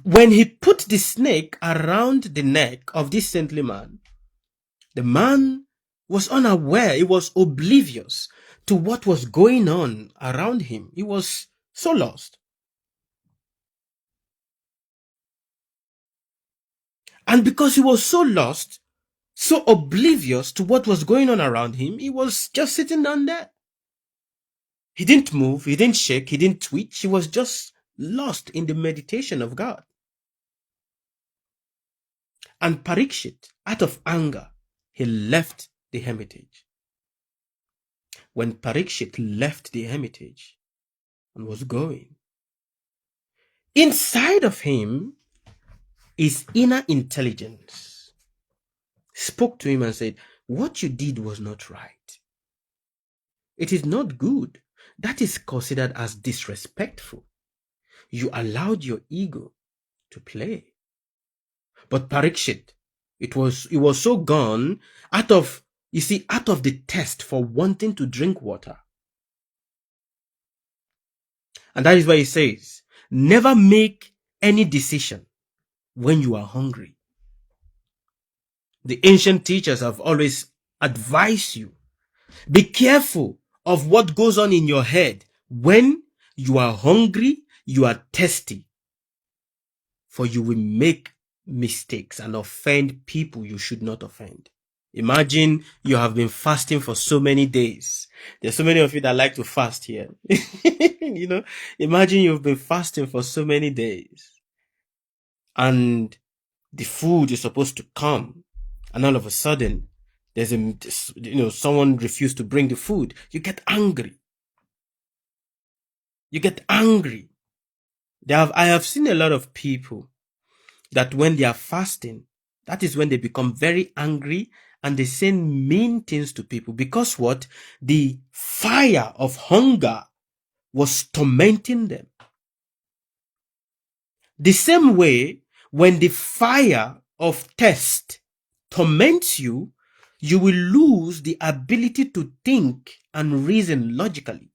When he put the snake around the neck of this saintly man, the man was unaware, he was oblivious to what was going on around him. He was so lost. And because he was so lost, so oblivious to what was going on around him, he was just sitting down there. He didn't move, he didn't shake, he didn't twitch. He was just lost in the meditation of God. And Parikshit, out of anger, he left the hermitage. When Parikshit left the hermitage and was going, inside of him, his inner intelligence spoke to him and said, what you did was not right. It is not good. That is considered as disrespectful. You allowed your ego to play. But Parikshit, it was so gone out of the test for wanting to drink water. And that is why he says, never make any decision when you are hungry. The ancient teachers have always advised you, be careful of what goes on in your head when you are hungry, you are thirsty, for you will make mistakes and offend people you should not offend. Imagine you have been fasting for so many days. There's so many of you that like to fast here. Imagine you've been fasting for so many days and the food is supposed to come, and all of a sudden there's someone refused to bring the food. You get angry. I have seen a lot of people that when they are fasting, that is when they become very angry and they say mean things to people, because what? The fire of hunger was tormenting them. The same way, when the fire of thirst torments you, you will lose the ability to think and reason logically.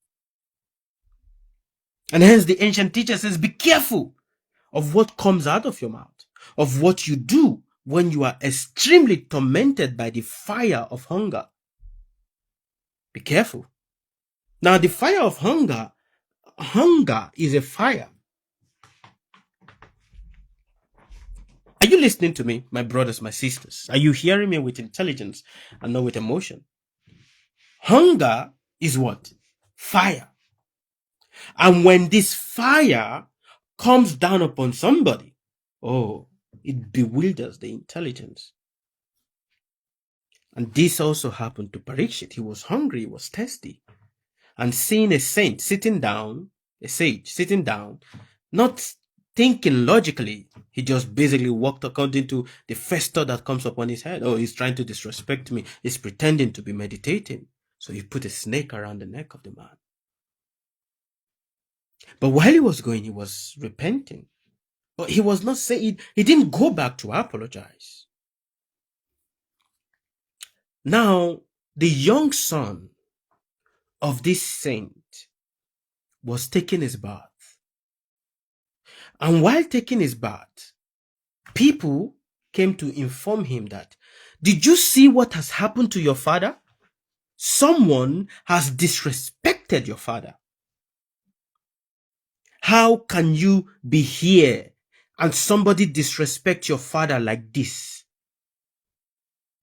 And hence the ancient teacher says, be careful of what comes out of your mouth, of what you do when you are extremely tormented by the fire of hunger. Be careful. Now, the fire of hunger is a fire. Are you listening to me, my brothers, my sisters? Are you hearing me with intelligence and not with emotion? Hunger is what? Fire. And when this fire comes down upon somebody, oh, it bewilders the intelligence. And this also happened to Parikshit. He was hungry, he was thirsty. And seeing a saint sitting down, a sage sitting down, not thinking logically, he just basically walked according to the first thought that comes upon his head. Oh, he's trying to disrespect me. He's pretending to be meditating. So he put a snake around the neck of the man. But while he was going, he was repenting. But he was not saying, he didn't go back to apologize. Now, the young son of this saint was taking his bath. And while taking his bath, people came to inform him that, did you see what has happened to your father? Someone has disrespected your father. How can you be here and somebody disrespect your father like this?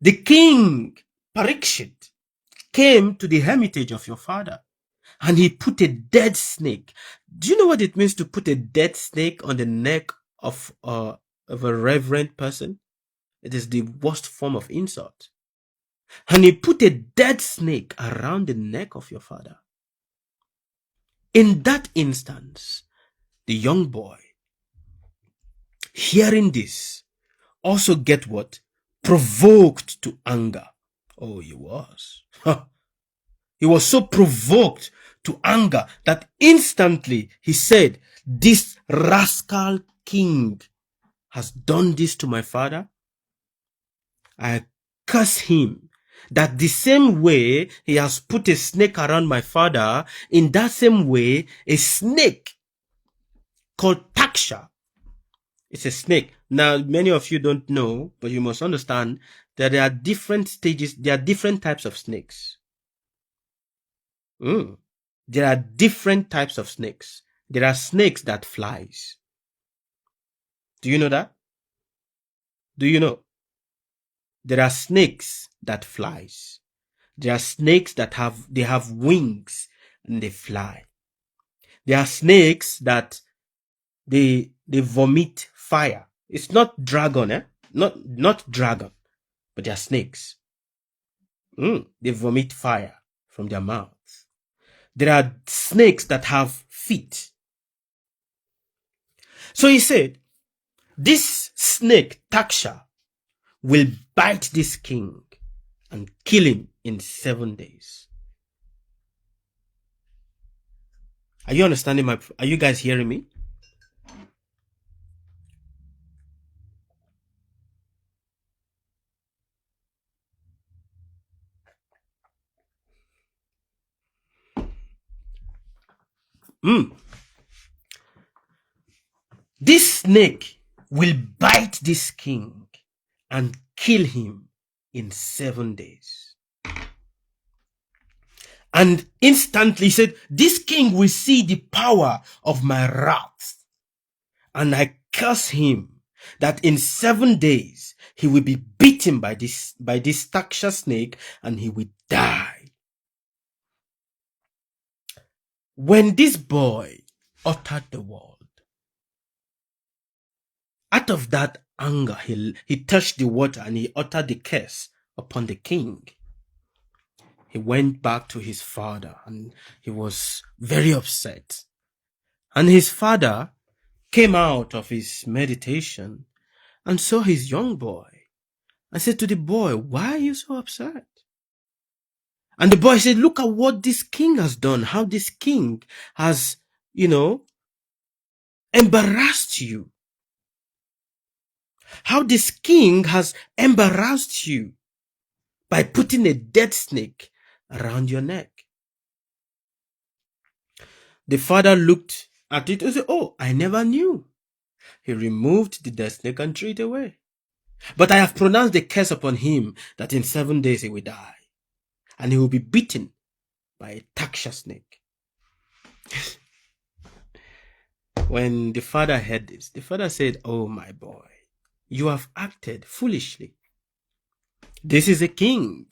The king, Parikshit, came to the hermitage of your father and he put a dead snake. Do you know what it means to put a dead snake on the neck of a reverend person? It is the worst form of insult. And he put a dead snake around the neck of your father. In that instance, the young boy, hearing this, also get what? Provoked to anger. Oh, he was. He was so provoked to anger that instantly he said, this rascal king has done this to my father. I curse him, that the same way he has put a snake around my father, in that same way, a snake called Taksha, it's a snake. Now, many of you don't know, but you must understand that there are different stages, there are different types of snakes. There are different types of snakes. There are snakes that flies. Do you know that? Do you know? There are snakes that flies. There are snakes that have wings and they fly. There are snakes that they vomit fire. It's not dragon, Not dragon, but they are snakes. They vomit fire from their mouths. There are snakes that have feet. So he said, this snake, Taksha, will bite this king and kill him in 7 days. Are you understanding are you guys hearing me? This snake will bite this king and kill him in 7 days. And instantly he said, this king will see the power of my wrath. And I curse him that in 7 days he will be beaten by this Taksha snake and he will die. When this boy uttered the word, out of that anger, he touched the water and he uttered the curse upon the king. He went back to his father and he was very upset. And his father came out of his meditation and saw his young boy and said to the boy, why are you so upset? And the boy said, look at what this king has done, how this king has, embarrassed you. How this king has embarrassed you by putting a dead snake around your neck. The father looked at it and said, oh, I never knew. He removed the dead snake and threw it away. But I have pronounced the curse upon him that in 7 days he will die. And he will be beaten by a Taksha snake. When the father heard this, the father said, oh my boy, you have acted foolishly. This is a king.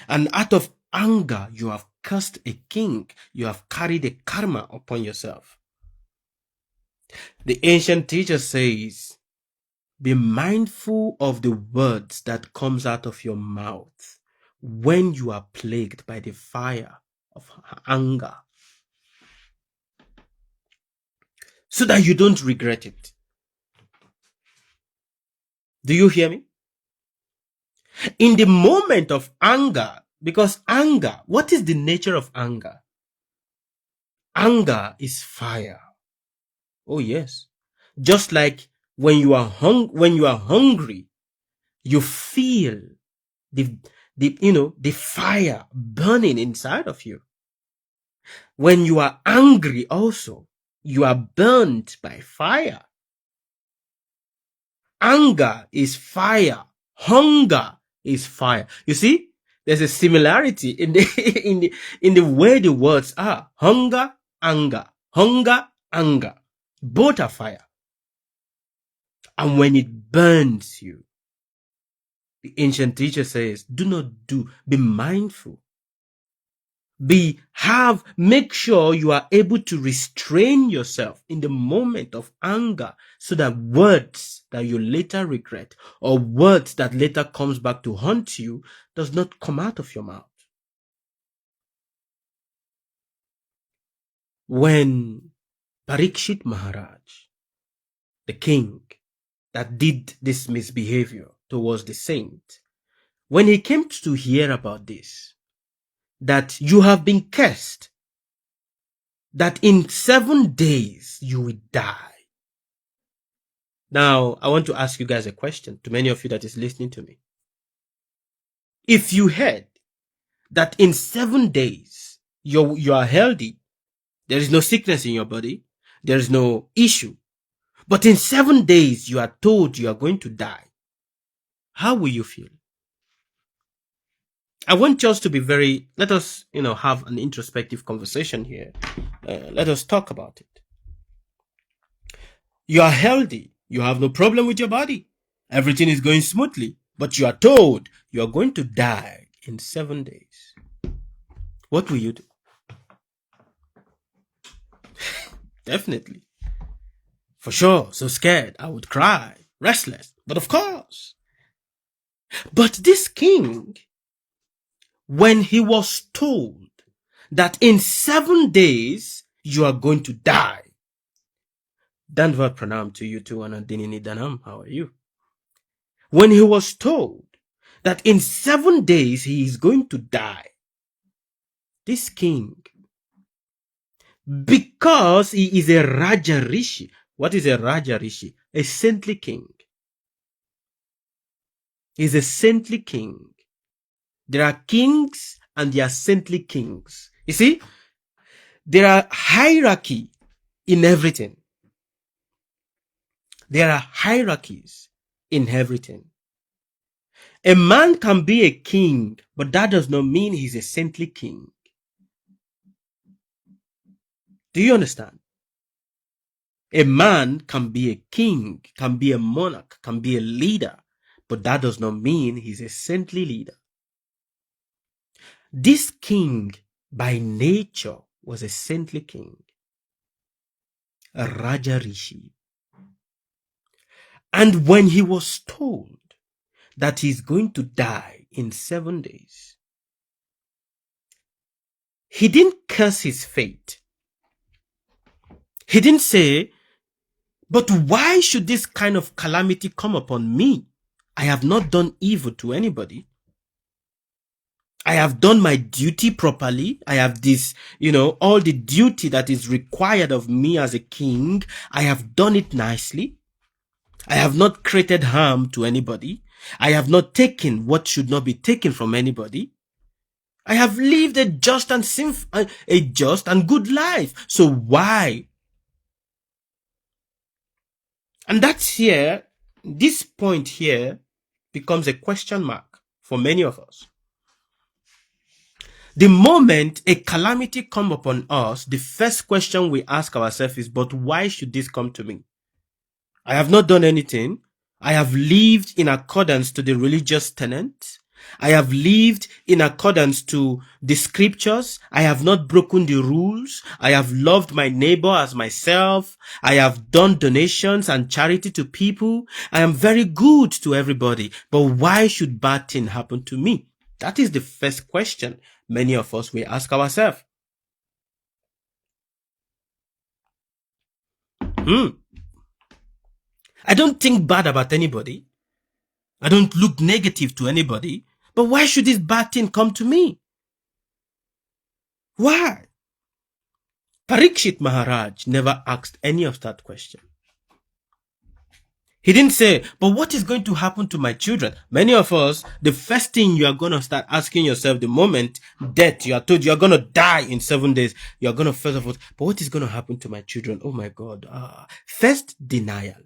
And out of anger, you have cursed a king. You have carried a karma upon yourself. The ancient teacher says, be mindful of the words that comes out of your mouth when you are plagued by the fire of anger, so that you don't regret it. Do you hear me? In the moment of anger, because anger, what is the nature of anger? Anger is fire. Oh yes. Just like when you are hungry, you feel the fire burning inside of you. When you are angry also, you are burnt by fire. Anger is fire. Hunger is fire. You see, there's a similarity in the in the way the words are. Hunger, anger. Hunger, anger. Both are fire. And when it burns you, the ancient teacher says, be mindful. Make sure you are able to restrain yourself in the moment of anger, so that words that you later regret or words that later comes back to haunt you does not come out of your mouth. When Parikshit Maharaj, the king that did this misbehavior towards the saint, when he came to hear about this, that you have been cursed, that in 7 days you will die. Now, I want to ask you guys a question, to many of you that is listening to me. If you heard that in 7 days you are healthy, there is no sickness in your body, there is no issue, but in 7 days you are told you are going to die, how will you feel? I want us to be let us, have an introspective conversation here. Let us talk about it. You are healthy. You have no problem with your body. Everything is going smoothly, but you are told you are going to die in 7 days. What will you do? Definitely. For sure, so scared, I would cry, restless, but of course. But this king, when he was told that in 7 days you are going to die, Danvat Pranam to you too, Anandini Danam, how are you? When he was told that in 7 days he is going to die, this king, because he is a Raja Rishi. What is a Raja Rishi? A saintly king. He's a saintly king. There are kings and there are saintly kings. You see, there are hierarchy in everything. There are hierarchies in everything. A man can be a king, but that does not mean he's a saintly king. Do you understand? A man can be a king, can be a monarch, can be a leader, but that does not mean he's a saintly leader. This king, by nature, was a saintly king, a Raja Rishi. And when he was told that he's going to die in 7 days, he didn't curse his fate. He didn't say, but why should this kind of calamity come upon me? I have not done evil to anybody. I have done my duty properly. I have this, all the duty that is required of me as a king. I have done it nicely. I have not created harm to anybody. I have not taken what should not be taken from anybody. I have lived a just and good life. So why? And that's here, this point here becomes a question mark for many of us. The moment a calamity comes upon us, the first question we ask ourselves is, but why should this come to me? I have not done anything. I have lived in accordance to the religious tenets. I have lived in accordance to the scriptures. I have not broken the rules. I have loved my neighbor as myself. I have done donations and charity to people. I am very good to everybody. But why should bad thing happen to me? That is the first question many of us will ask ourselves. I don't think bad about anybody. I don't look negative to anybody. But why should this bad thing come to me? Why? Parikshit Maharaj never asked any of that question. He didn't say, but what is going to happen to my children? Many of us, the first thing you are going to start asking yourself the moment death, you are told you are going to die in 7 days, you are going to first of all, but what is going to happen to my children? Oh my God. First, denial.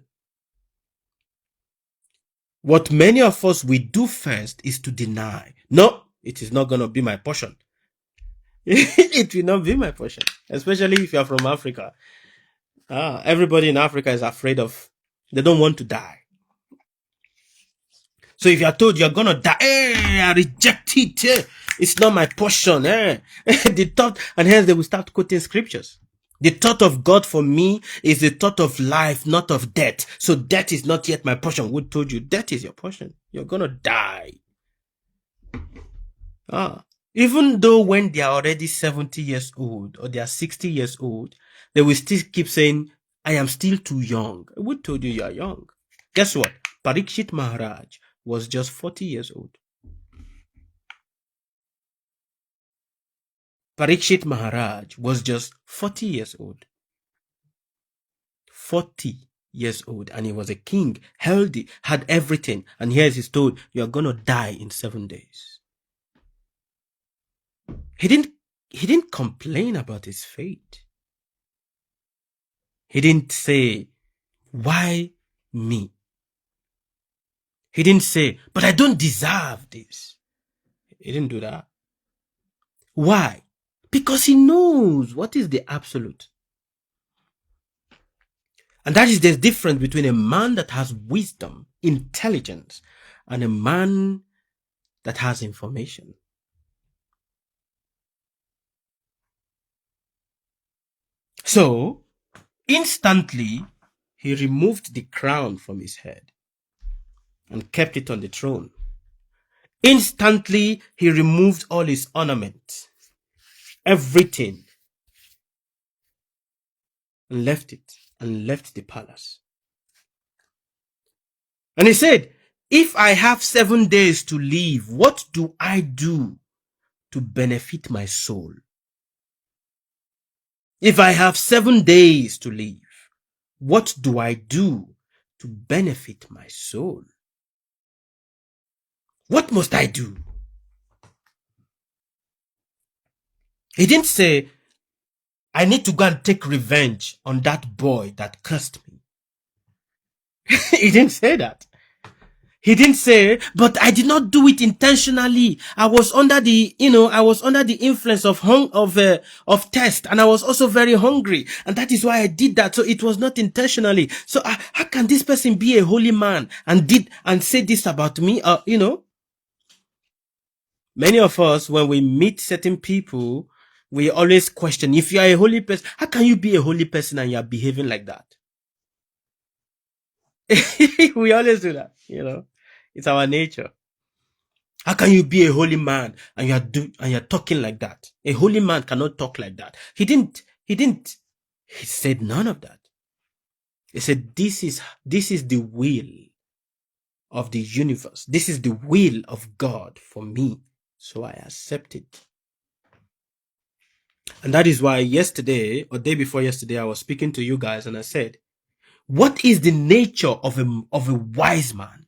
What many of us we do first is to deny. No, it is not going to be my portion. It will not be my portion, especially if you are from Africa. Everybody in Africa is afraid of, they don't want to die. So if you are told you're going to die, I reject it. It's not my portion. The thought, and hence they will start quoting scriptures. The thought of God for me is the thought of life, not of death. So death is not yet my portion. Who told you death is your portion? You're going to die. Even though when they are already 70 years old or they are 60 years old, they will still keep saying, I am still too young. Who told you you are young? Guess what? Parikshit Maharaj was just 40 years old. Parikshit Maharaj was just 40 years old. 40 years old, and he was a king, healthy, had everything. And here he's told, you are going to die in 7 days. He didn't complain about his fate. He didn't say, why me? He didn't say, but I don't deserve this. He didn't do that. Why? Because he knows what is the absolute. And that is the difference between a man that has wisdom, intelligence, and a man that has information. So, instantly, he removed the crown from his head and kept it on the throne. Instantly, he removed all his ornaments, everything, and left the palace. And he said, if I have 7 days to live, what do I do to benefit my soul? If I have 7 days to live, what do I do to benefit my soul? What must I do? He didn't say, I need to go and take revenge on that boy that cursed me. He didn't say that. He didn't say, but I did not do it intentionally. I was under the influence of thirst, and I was also very hungry, and that is why I did that. So it was not intentionally. So how can this person be a holy man and say this about me? Many of us, when we meet certain people, we always question, if you are a holy person, how can you be a holy person and you are behaving like that? We always do that, It's our nature. How can you be a holy man and you're talking like that? A holy man cannot talk like that. He said none of that. He said, this is the will of the universe. This is the will of God for me. So I accept it. And that is why yesterday or day before yesterday, I was speaking to you guys and I said, what is the nature of a wise man?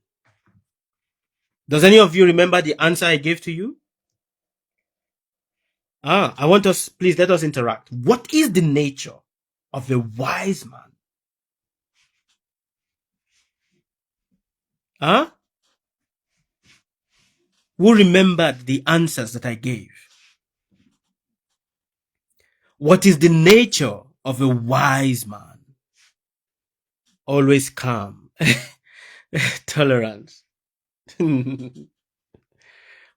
Does any of you remember the answer I gave to you? I want us, please let us interact. What is the nature of a wise man? Who remembered the answers that I gave? What is the nature of a wise man? Always calm. Tolerance.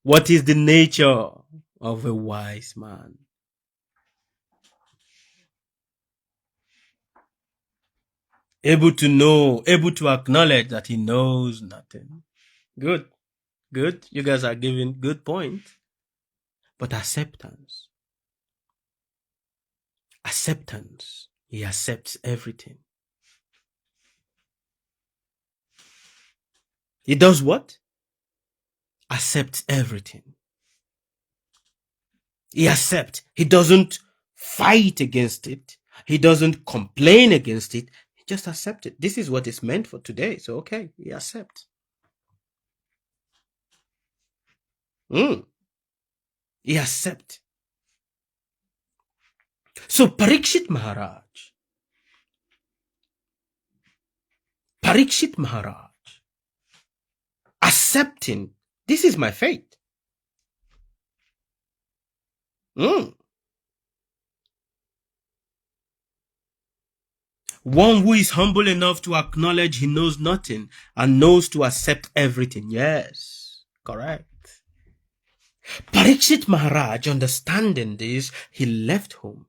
What is the nature of a wise man? Able to know, able to acknowledge that he knows nothing. Good, good. You guys are giving good point. But acceptance. Acceptance. He accepts everything. He does what? Accepts everything. He accepts. He doesn't fight against it. He doesn't complain against it. He just accepts it. This is what it's meant for today. So, okay, he accepts. He accepts. So, Parikshit Maharaj, accepting, this is my fate. One who is humble enough to acknowledge he knows nothing and knows to accept everything. Yes, correct. Parikshit Maharaj, understanding this, he left home.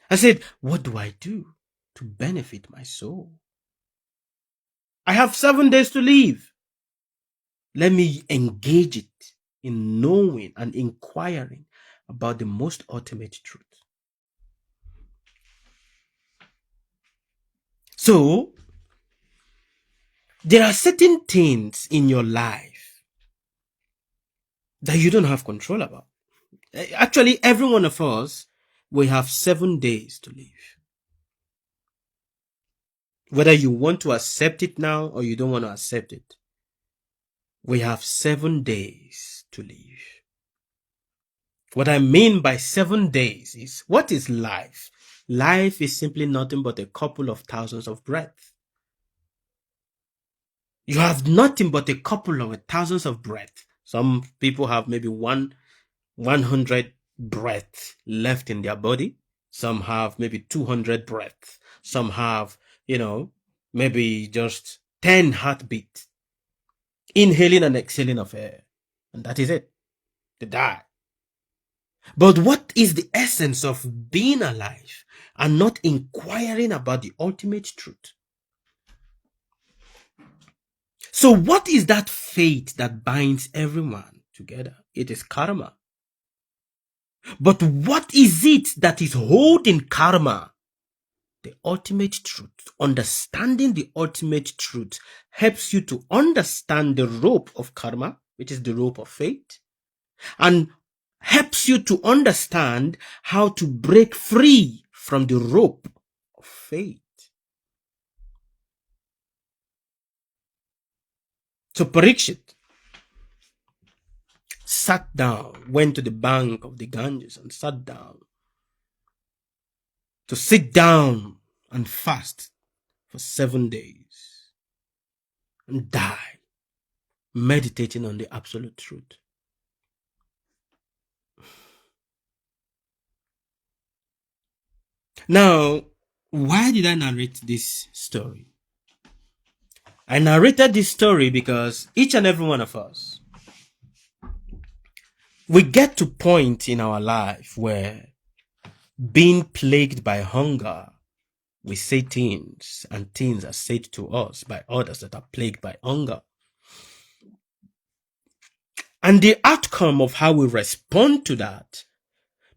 I said, what do I do to benefit my soul? I have 7 days to live. Let me engage it in knowing and inquiring about the most ultimate truth. So, there are certain things in your life that you don't have control about. Actually, every one of us, we have 7 days to live. Whether you want to accept it now or you don't want to accept it, we have 7 days to live. What I mean by 7 days is, what is life? Life is simply nothing but a couple of thousands of breaths. You have nothing but a couple of thousands of breaths. Some people have maybe 100 breaths left in their body. Some have maybe 200 breaths. Some have, maybe just 10 heartbeats. Inhaling and exhaling of air. And that is it. They die. But what is the essence of being alive and not inquiring about the ultimate truth? So what is that fate that binds everyone together? It is karma. But what is it that is holding karma? The ultimate truth. Understanding the ultimate truth helps you to understand the rope of karma, which is the rope of fate, and helps you to understand how to break free from the rope of fate. So Parikshit sat down, went to the bank of the Ganges and sat down to sit down and fast for 7 days and die, meditating on the absolute truth. Now, why did I narrate this story? I narrated this story because each and every one of us, we get to a point in our life where being plagued by hunger, we say things and things are said to us by others that are plagued by hunger. And the outcome of how we respond to that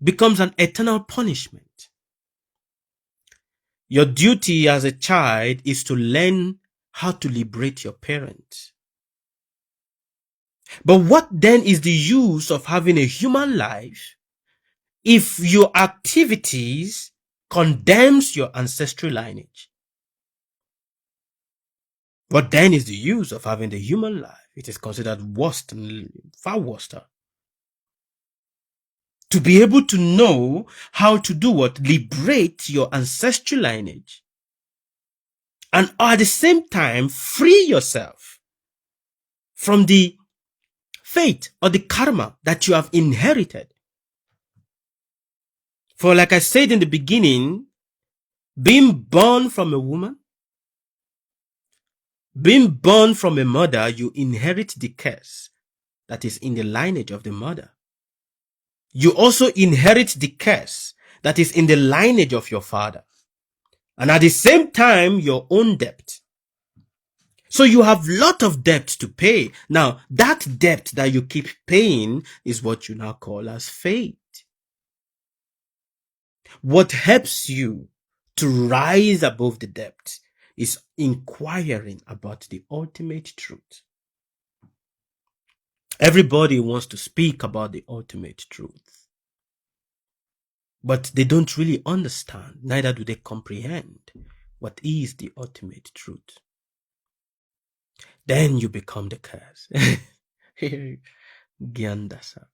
becomes an eternal punishment. Your duty as a child is to learn how to liberate your parents. But what then is the use of having a human life if your activities condemns your ancestral lineage? What then is the use of having the human life? It is considered worse, far worse. To be able to know how to do what? Liberate your ancestral lineage. And at the same time, free yourself from the fate or the karma that you have inherited. For like I said in the beginning, being born from a woman, being born from a mother, you inherit the curse that is in the lineage of the mother. You also inherit the curse that is in the lineage of your father. And at the same time, your own debt. So you have a lot of debt to pay. Now, that debt that you keep paying is what you now call as faith. What helps you to rise above the debt is inquiring about the ultimate truth. Everybody wants to speak about the ultimate truth, but they don't really understand, neither do they comprehend what is the ultimate truth. Then you become the curse. Gyandasa.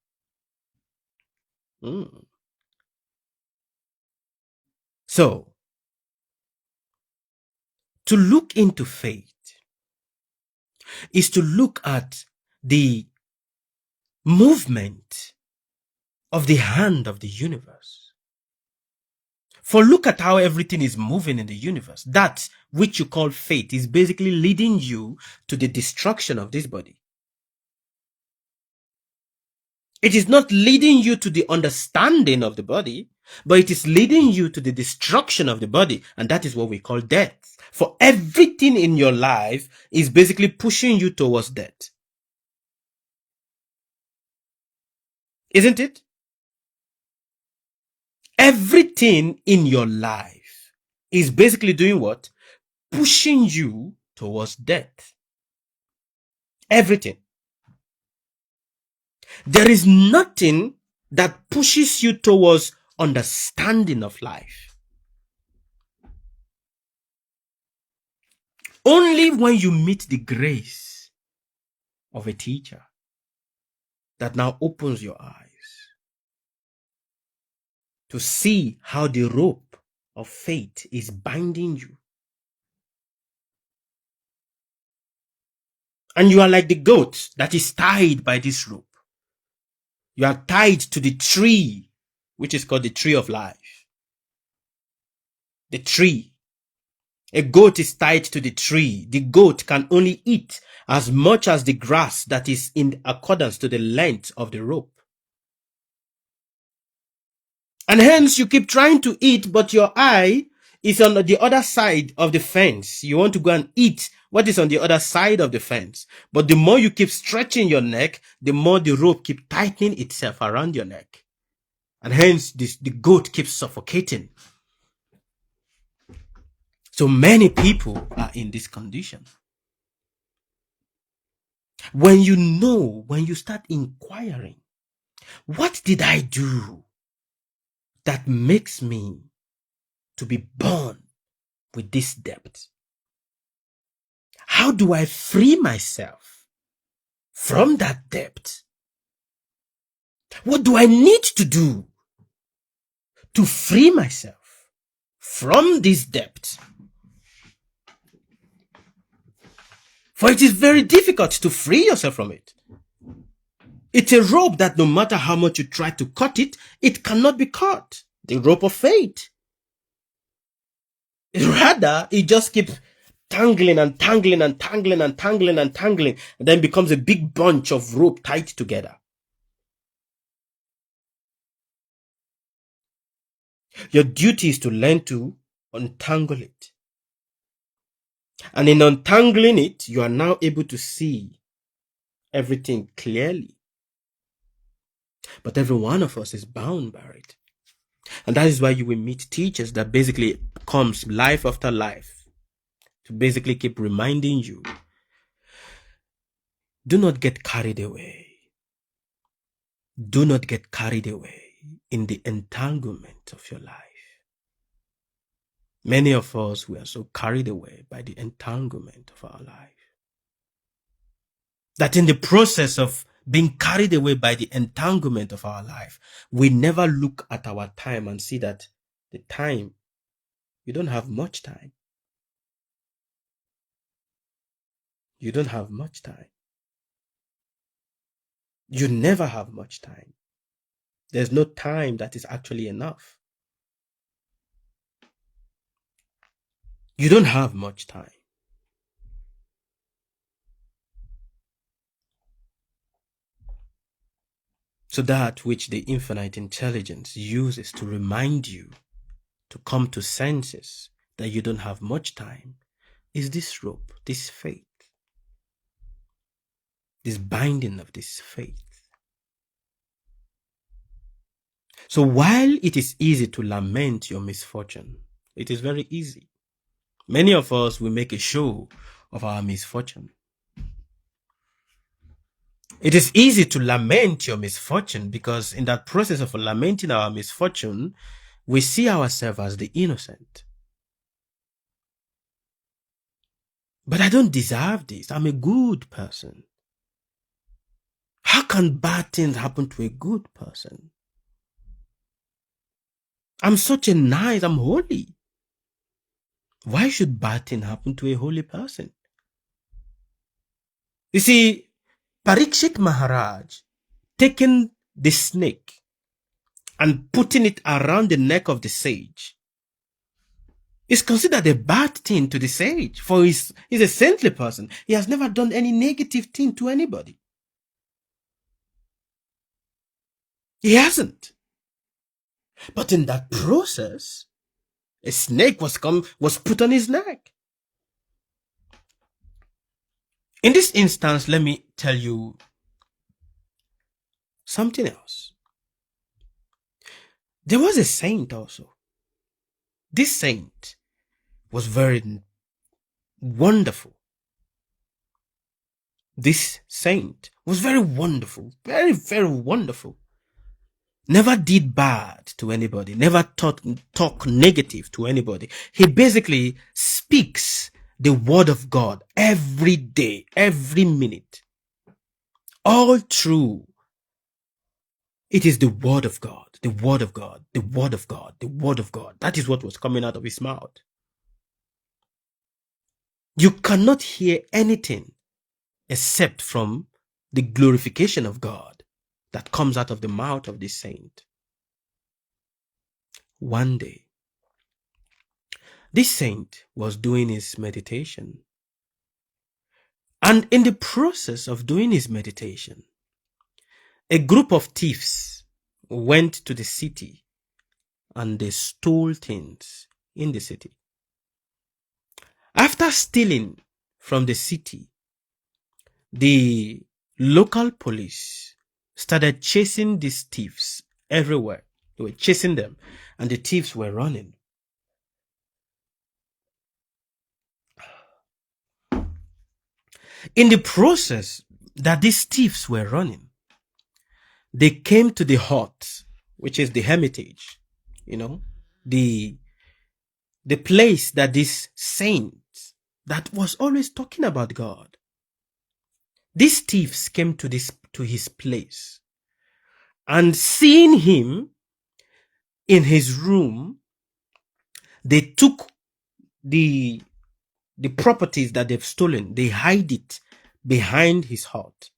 So, to look into faith is to look at the movement of the hand of the universe. For look at how everything is moving in the universe. That which you call faith is basically leading you to the destruction of this body. It is not leading you to the understanding of the body, but it is leading you to the destruction of the body. And that is what we call death. For everything in your life is basically pushing you towards death. Isn't it? Everything in your life is basically doing what? Pushing you towards death. Everything. There is nothing that pushes you towards understanding of life. Only when you meet the grace of a teacher that now opens your eyes to see how the rope of faith is binding you. And you are like the goat that is tied by this rope. You are tied to the tree, which is called the tree of life. The tree. A goat is tied to the tree. The goat can only eat as much as the grass that is in accordance to the length of the rope. And hence you keep trying to eat, but your eye is on the other side of the fence. You want to go and eat what is on the other side of the fence. But the more you keep stretching your neck, the more the rope keeps tightening itself around your neck. And hence the goat keeps suffocating. So many people are in this condition. When you start inquiring, what did I do that makes me to be born with this debt? How do I free myself from that debt? What do I need to do to free myself from this debt? For it is very difficult to free yourself from it. It's a rope that no matter how much you try to cut it, it cannot be cut. The rope of faith. Rather, it just keeps tangling and tangling and tangling and tangling and tangling, and then becomes a big bunch of rope tied together. Your duty is to learn to untangle it. And in untangling it, you are now able to see everything clearly. But every one of us is bound by it. And that is why you will meet teachers that basically comes life after life to basically keep reminding you, do not get carried away. Do not get carried away in the entanglement of your life. Many of us, we are so carried away by the entanglement of our life that in the process of being carried away by the entanglement of our life, we never look at our time and see that the time, you don't have much time. You don't have much time. You never have much time. There's no time that is actually enough. You don't have much time. So that which the infinite intelligence uses to remind you to come to senses that you don't have much time is this rope, this faith, this binding of this faith. So while it is easy to lament your misfortune, it is very easy. Many of us will make a show of our misfortune. It is easy to lament your misfortune because in that process of lamenting our misfortune, we see ourselves as the innocent. But I don't deserve this. I'm a good person. How can bad things happen to a good person? I'm such a nice, I'm holy. Why should bad things happen to a holy person? You see, Parikshit Maharaj taking the snake and putting it around the neck of the sage is considered a bad thing to the sage, for he's a saintly person. He has never done any negative thing to anybody. He hasn't. But in that process, a snake was put on his neck. In this instance, let me tell you something else. There was a saint also. This saint was very wonderful. This saint was very wonderful, very, very wonderful. Never did bad to anybody, never talk negative to anybody. He basically speaks the word of God every day, every minute. All true. It is the word of God, the word of God, the word of God, the word of God. That is what was coming out of his mouth. You cannot hear anything except from the glorification of God that comes out of the mouth of this saint. One day, this saint was doing his meditation. And in the process of doing his meditation, a group of thieves went to the city and they stole things in the city. After stealing from the city, the local police started chasing these thieves everywhere. They were chasing them and the thieves were running. In the process that these thieves were running, they came to the hut, which is the hermitage, the place that this saint that was always talking about God. These thieves came to his place, and seeing him in his room, they took the properties that they've stolen, they hide it behind his hut.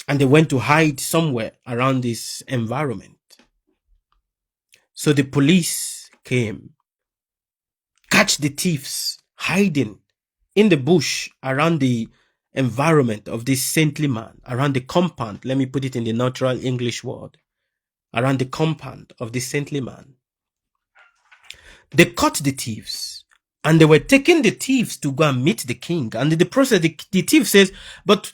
And they went to hide somewhere around this environment. So the police came, catch the thieves hiding in the bush around the environment of this saintly man, around the compound, let me put it in the natural English word, around the compound of this saintly man. They caught the thieves and they were taking the thieves to go and meet the king. And in the process, the thief says, but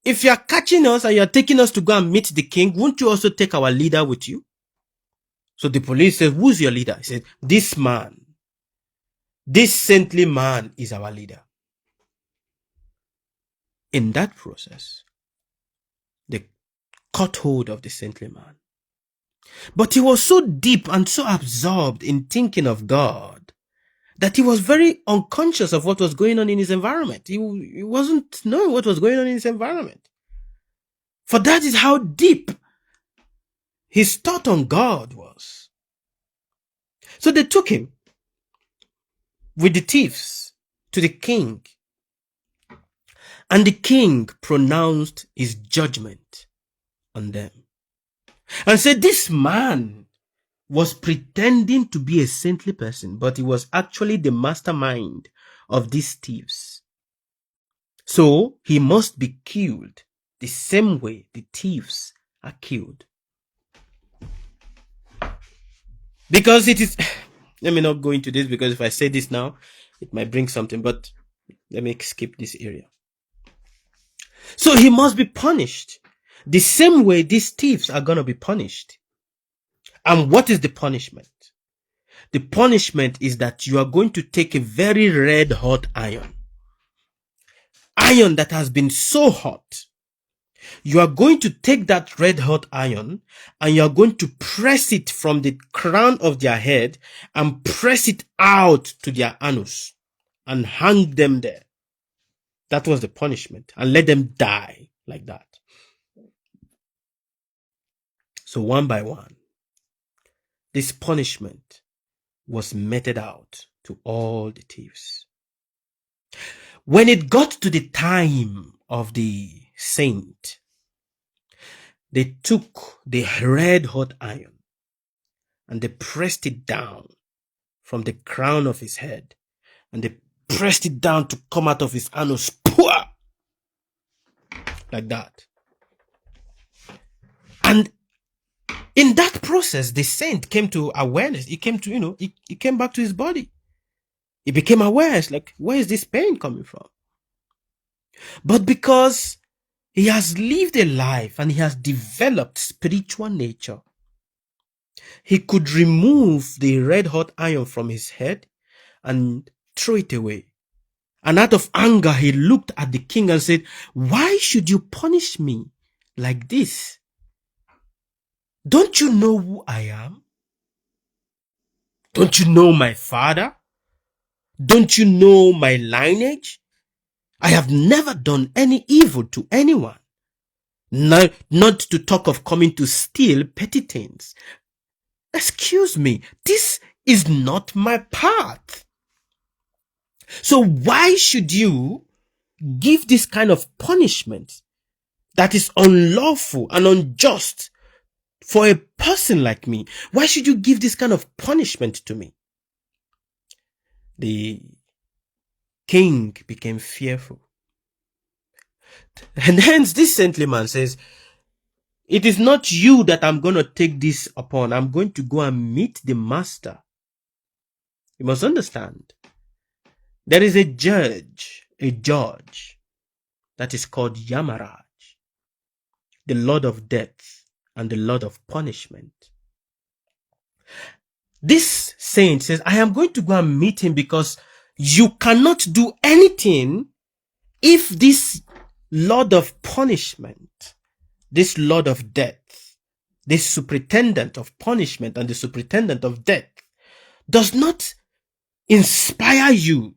if you are catching us and you are taking us to go and meet the king, won't you also take our leader with you? So the police said, who's your leader? He said, this man, this saintly man is our leader. In that process, they caught hold of the saintly man. But he was so deep and so absorbed in thinking of God that he was very unconscious of what was going on in his environment. He wasn't knowing what was going on in his environment. For that is how deep his thought on God was. So they took him with the thieves to the king. And the king pronounced his judgment on them and said, this man was pretending to be a saintly person, but he was actually the mastermind of these thieves. So he must be killed the same way the thieves are killed. Because it is, let me not go into this, because if I say this now, it might bring something, but let me skip this area. So he must be punished the same way these thieves are going to be punished. And what is the punishment? The punishment is that you are going to take a very red hot iron that has been so hot. You are going to take that red hot iron and you are going to press it from the crown of their head and press it out to their anus and hang them there. That was the punishment, and let them die like that. So one by one, this punishment was meted out to all the thieves. When it got to the time of the saint, they took the red hot iron and they pressed it down from the crown of his head, and they pressed it down to come out of his anus, like that. And in that process, the saint came to awareness. He came to, he came back to his body. He became aware. It's like, where is this pain coming from? But because he has lived a life and he has developed spiritual nature, he could remove the red hot iron from his head and throw it away. And out of anger, he looked at the king and said, why should you punish me like this? Don't you know who I am? Don't you know my father? Don't you know my lineage? I have never done any evil to anyone. Not to talk of coming to steal petty things. Excuse me, this is not my path. So why should you give this kind of punishment that is unlawful and unjust for a person like me? Why should you give this kind of punishment to me? The king became fearful. And hence this saintly man says, it is not you that I'm going to take this upon. I'm going to go and meet the master. You must understand. There is a judge that is called Yamaraj, the Lord of Death and the Lord of Punishment. This saint says, I am going to go and meet him because you cannot do anything if this Lord of Punishment, this Lord of Death, this superintendent of punishment and the superintendent of death does not inspire you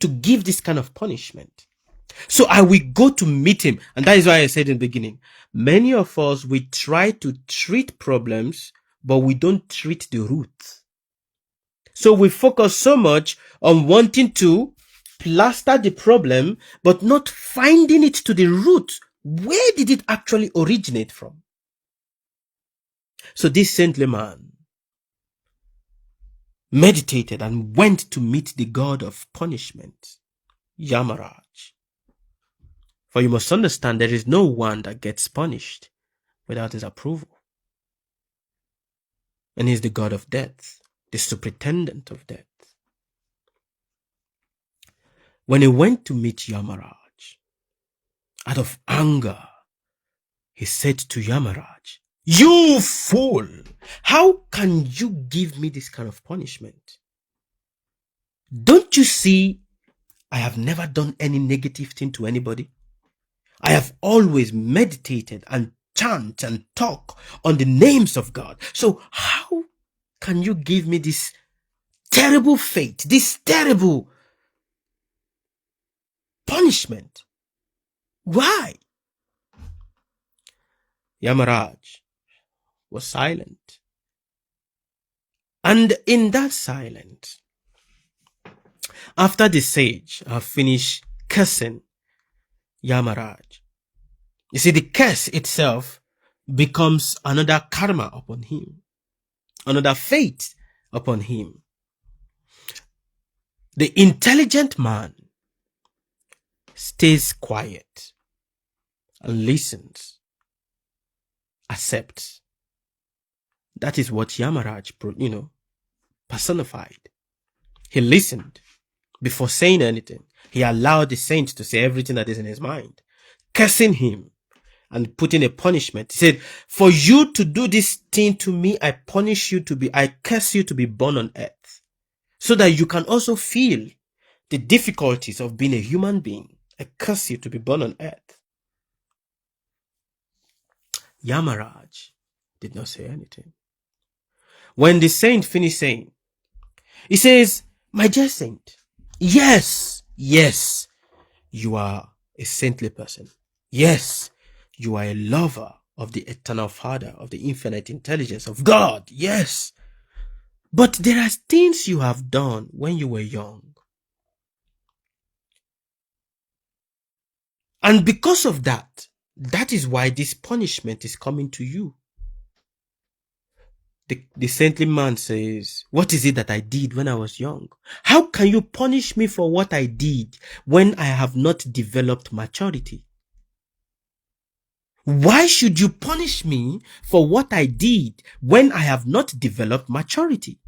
to give this kind of punishment. So I will go to meet him. And that is why I said in the beginning, many of us, we try to treat problems, but we don't treat the root. So we focus so much on wanting to plaster the problem, but not finding it to the root. Where did it actually originate from? So this saintly man meditated and went to meet the God of punishment, Yamaraj. For you must understand, there is no one that gets punished without his approval. And he's the God of death, the superintendent of death. When he went to meet Yamaraj, out of anger, he said to Yamaraj, you fool! How can you give me this kind of punishment? Don't you see I have never done any negative thing to anybody? I have always meditated and chant and talk on the names of God. So how can you give me this terrible fate, this terrible punishment? Why? Yamaraj was silent. And in that silence, after the sage have finished cursing Yamaraj, you see, the curse itself becomes another karma upon him, another fate upon him. The intelligent man stays quiet and listens accept. That is what Yamaraj, personified. He listened before saying anything. He allowed the saint to say everything that is in his mind, cursing him and putting a punishment. He said, for you to do this thing to me, I curse you to be born on earth, so that you can also feel the difficulties of being a human being. I curse you to be born on earth. Yamaraj did not say anything. When the saint finished saying, he says, my dear saint, yes, you are a saintly person. Yes, you are a lover of the eternal Father, of the infinite intelligence of God. Yes. But there are things you have done when you were young. And because of that, that is why this punishment is coming to you. The saintly man says, what is it that I did when I was young? How can you punish me for what I did when I have not developed maturity? Why should you punish me for what I did when I have not developed maturity?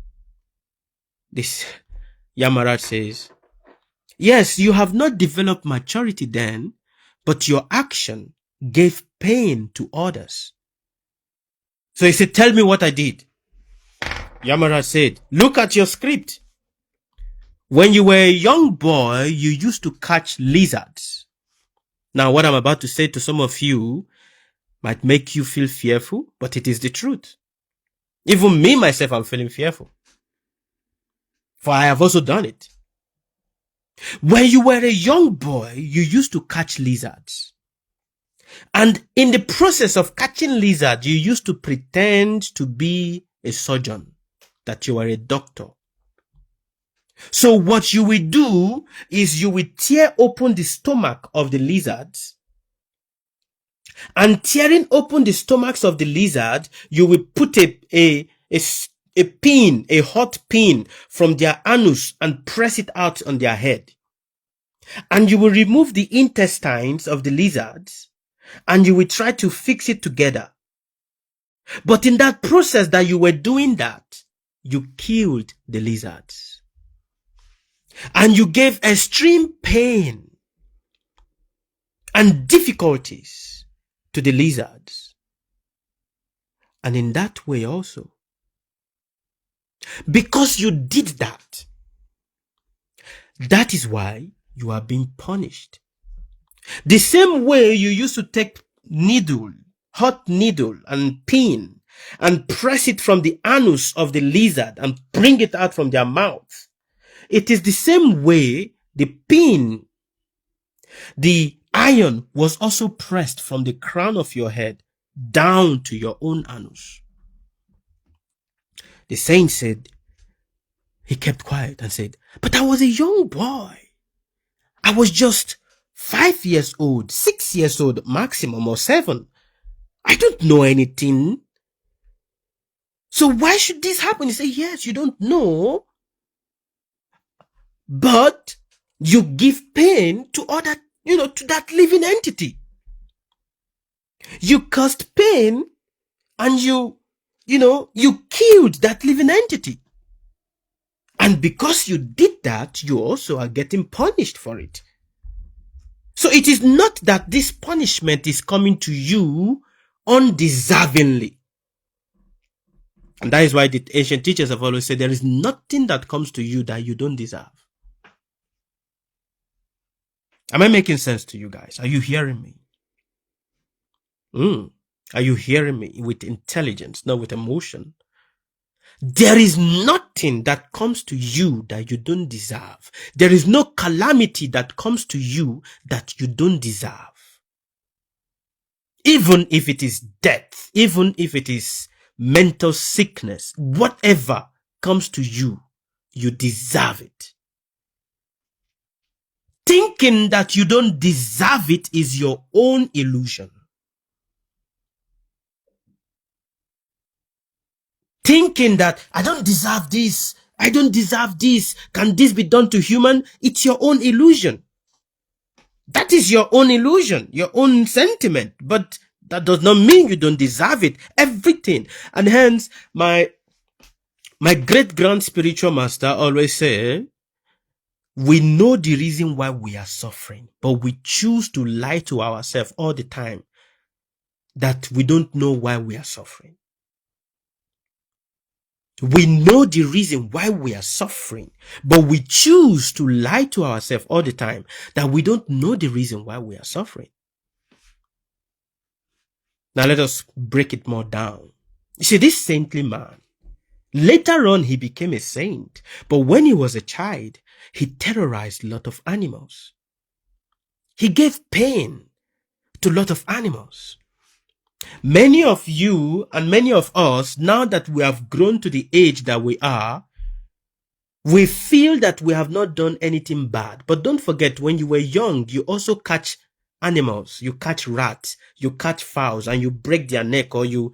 This Yamaraj says, yes, you have not developed maturity then, but your action gave pain to others. So he said, tell me what I did. Yamaraj said, look at your script. When you were a young boy, you used to catch lizards. Now, what I'm about to say to some of you might make you feel fearful, but it is the truth. Even me, myself, I'm feeling fearful. For I have also done it. When you were a young boy, you used to catch lizards. And in the process of catching lizards, you used to pretend to be a surgeon, that you are a doctor. So what you will do is you will tear open the stomach of the lizards, and tearing open the stomachs of the lizard, you will put a pin, a hot pin from their anus and press it out on their head. And you will remove the intestines of the lizards and you will try to fix it together. But in that process that you were doing that, you killed the lizards. And you gave extreme pain and difficulties to the lizards. And in that way also, because you did that, that is why you are being punished. The same way you used to take hot needle and pin and press it from the anus of the lizard and bring it out from their mouth. It is the same way the pin, the iron was also pressed from the crown of your head down to your own anus. The saint said, he kept quiet and said, but I was a young boy. I was just 5 years old, 6 years old maximum, or 7. I don't know anything. So why should this happen? He said, yes, you don't know, but you give pain to to that living entity. You caused pain and you killed that living entity. And because you did that, you also are getting punished for it. So it is not that this punishment is coming to you undeservingly. And that is why the ancient teachers have always said there is nothing that comes to you that you don't deserve. Am I making sense to you guys? Are you hearing me? Are you hearing me with intelligence, not with emotion? There is nothing that comes to you that you don't deserve. There is no calamity that comes to you that you don't deserve. Even if it is death, even if it is mental sickness, whatever comes to you, you deserve it. Thinking that you don't deserve it is your own illusion. Thinking that I don't deserve this, can this be done to human? It's your own illusion. That is your own illusion, your own sentiment. But That does not mean you don't deserve it. Everything. And hence, my great grand spiritual master always said, we know the reason why we are suffering, but we choose to lie to ourselves all the time that we don't know why we are suffering. We know the reason why we are suffering, but we choose to lie to ourselves all the time that we don't know the reason why we are suffering. Now let us break it more down. You see, this saintly man, later on he became a saint, but when he was a child, he terrorized a lot of animals. He gave pain to a lot of animals. Many of you and many of us, now that we have grown to the age that we are, we feel that we have not done anything bad. But don't forget, when you were young, you also catch animals. You catch rats, you catch fowls, and you break their neck, or you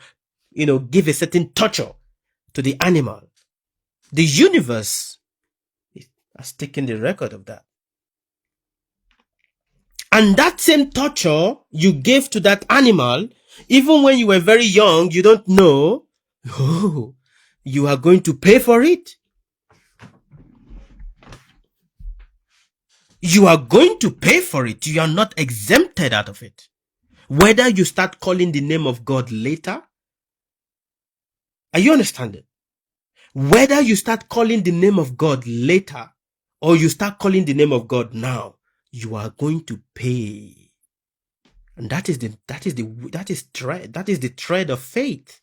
give a certain torture to the animal. The universe has taken the record of that. And that same torture you gave to that animal, even when you were very young, you don't know, you are going to pay for it. You are going to pay for it. You are not exempted out of it. Whether you start calling the name of God later, are you understanding? Whether you start calling the name of God later, or you start calling the name of God now, you are going to pay. And that is the thread of faith,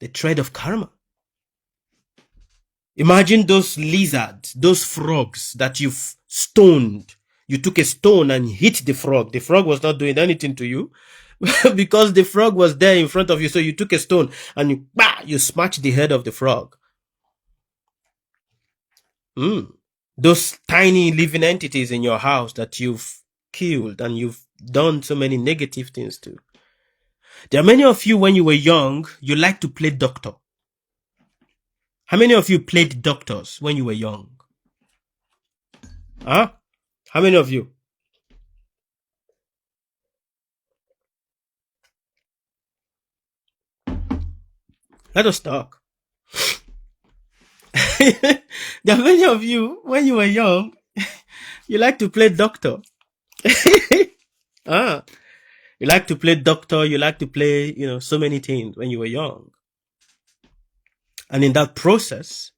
the thread of karma. Imagine those lizards, those frogs that you've stoned. You took a stone and hit the frog. The frog was not doing anything to you because the frog was there in front of you. So you took a stone and you smashed the head of the frog. Those tiny living entities in your house that you've killed and you've done so many negative things to. There are many of you, when you were young, you like to play doctor. How many of you played doctors when you were young? Huh? How many of you? Let us talk. There are many of you, when you were young, you like to play doctor. You like to play doctor, you like to play, so many things when you were young. And in that process,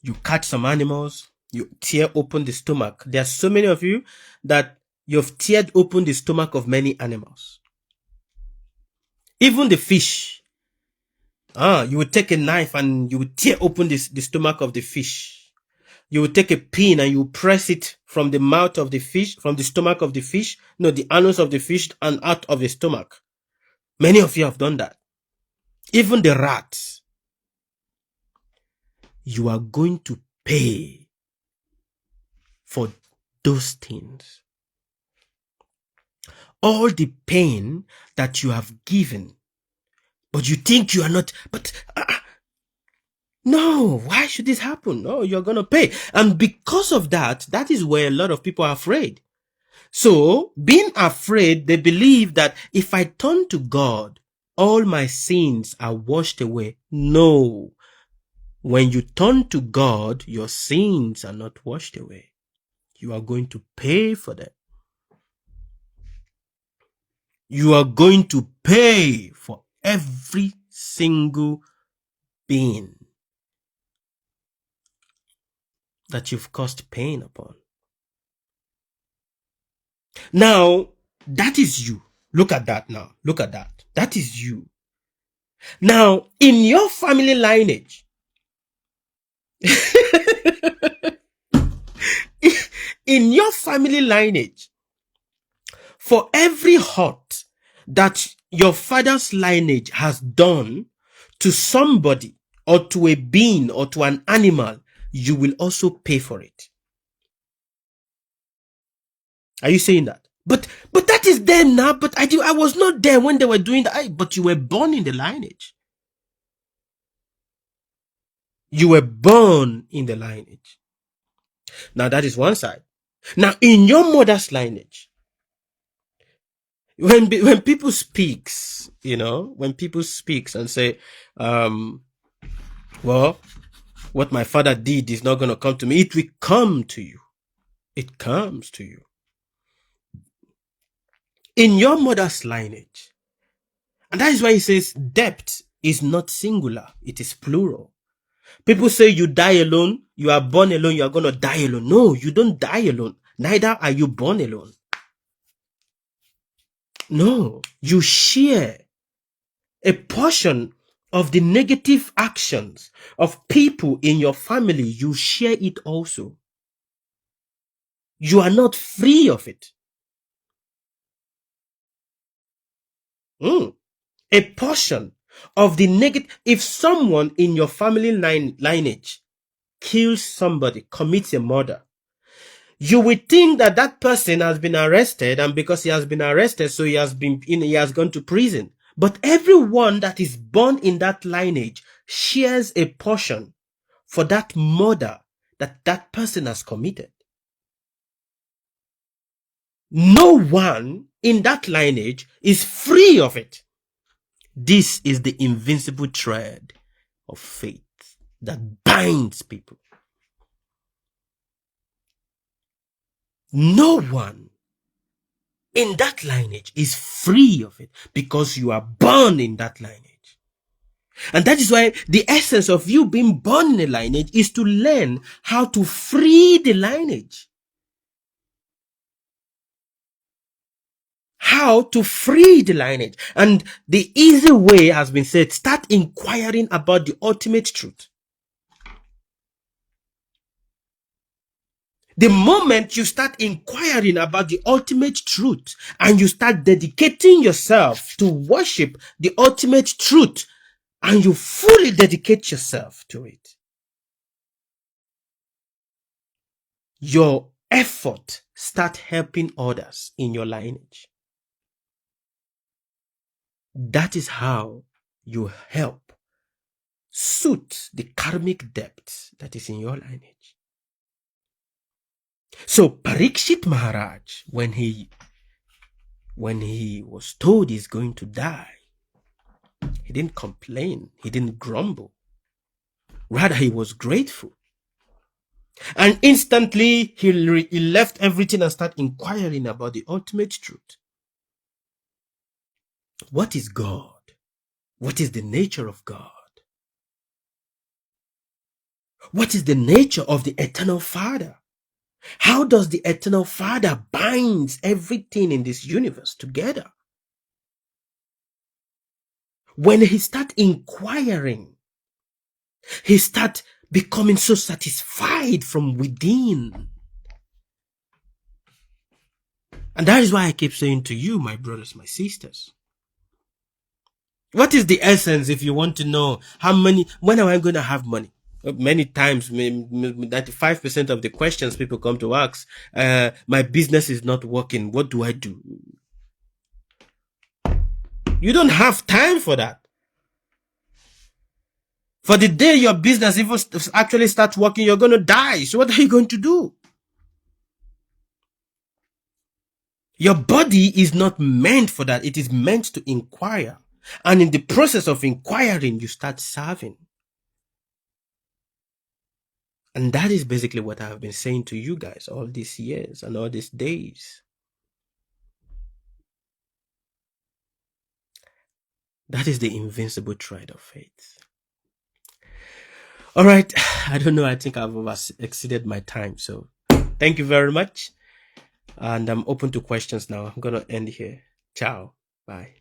you catch some animals, you tear open the stomach. There are so many of you that you've teared open the stomach of many animals. Even the fish. You would take a knife and you would tear open the stomach of the fish. You would take a pin and you press it from the mouth of the fish, from the stomach of the fish, the anus of the fish, and out of the stomach. Many of you have done that. Even the rats. You are going to pay for those things. All the pain that you have given, but you think you are not, no, why should this happen? No, you're going to pay. And because of that, that is where a lot of people are afraid. So, being afraid, they believe that if I turn to God, all my sins are washed away. No. When you turn to God, your sins are not washed away. You are going to pay for them. You are going to pay for every single being that you've caused pain upon. Now, that is you. Look at that now. Look at that. That is you. Now, in your family lineage, in your family lineage, for every hurt that your father's lineage has done to somebody or to a being or to an animal, you will also pay for it. Are you saying that? But that is them now. But I was not there when they were doing that. But you were born in the lineage. You were born in the lineage. Now that is one side. Now in your mother's lineage, when people speaks, when people speaks and say, well, what my father did is not going to come to me, it will come to you. It comes to you. In your mother's lineage. And that is why he says debt is not singular, it is plural. People say you die alone, you are born alone, you are going to die alone. No, you don't die alone. Neither are you born alone. No, you share a portion of the negative actions of people in your family. You share it also. You are not free of it. A portion of the negative. If someone in your family lineage kills somebody, commits a murder, you will think that that person has been arrested, and because he has been arrested, so he has gone to prison. But everyone that is born in that lineage shares a portion for that murder that person has committed. No one in that lineage is free of it. This is the invincible thread of faith that binds people. No one in that lineage is free of it because you are born in that lineage. And that is why the essence of you being born in a lineage is to learn how to free the lineage. How to free the lineage. And the easy way has been said, start inquiring about the ultimate truth. The moment you start inquiring about the ultimate truth and you start dedicating yourself to worship the ultimate truth and you fully dedicate yourself to it, your effort start helping others in your lineage. That is how you help suit the karmic debt that is in your lineage. So Parikshit Maharaj, when he was told he's going to die, he didn't complain, he didn't grumble. Rather, he was grateful. And instantly, he left everything and started inquiring about the ultimate truth. What is God? What is the nature of God? What is the nature of the Eternal Father? How does the Eternal Father binds everything in this universe together? When he starts inquiring, he starts becoming so satisfied from within. And that is why I keep saying to you, my brothers, my sisters, what is the essence if you want to know when am I going to have money? Many times, 95% of the questions people come to ask, my business is not working. What do I do? You don't have time for that. For the day your business even actually starts working, you're going to die. So what are you going to do? Your body is not meant for that. It is meant to inquire. And in the process of inquiring, you start serving. And that is basically what I have been saying to you guys all these years and all these days. That is the invincible thread of faith. All right. I don't know. I think I've exceeded my time. So thank you very much. And I'm open to questions now. I'm going to end here. Ciao. Bye.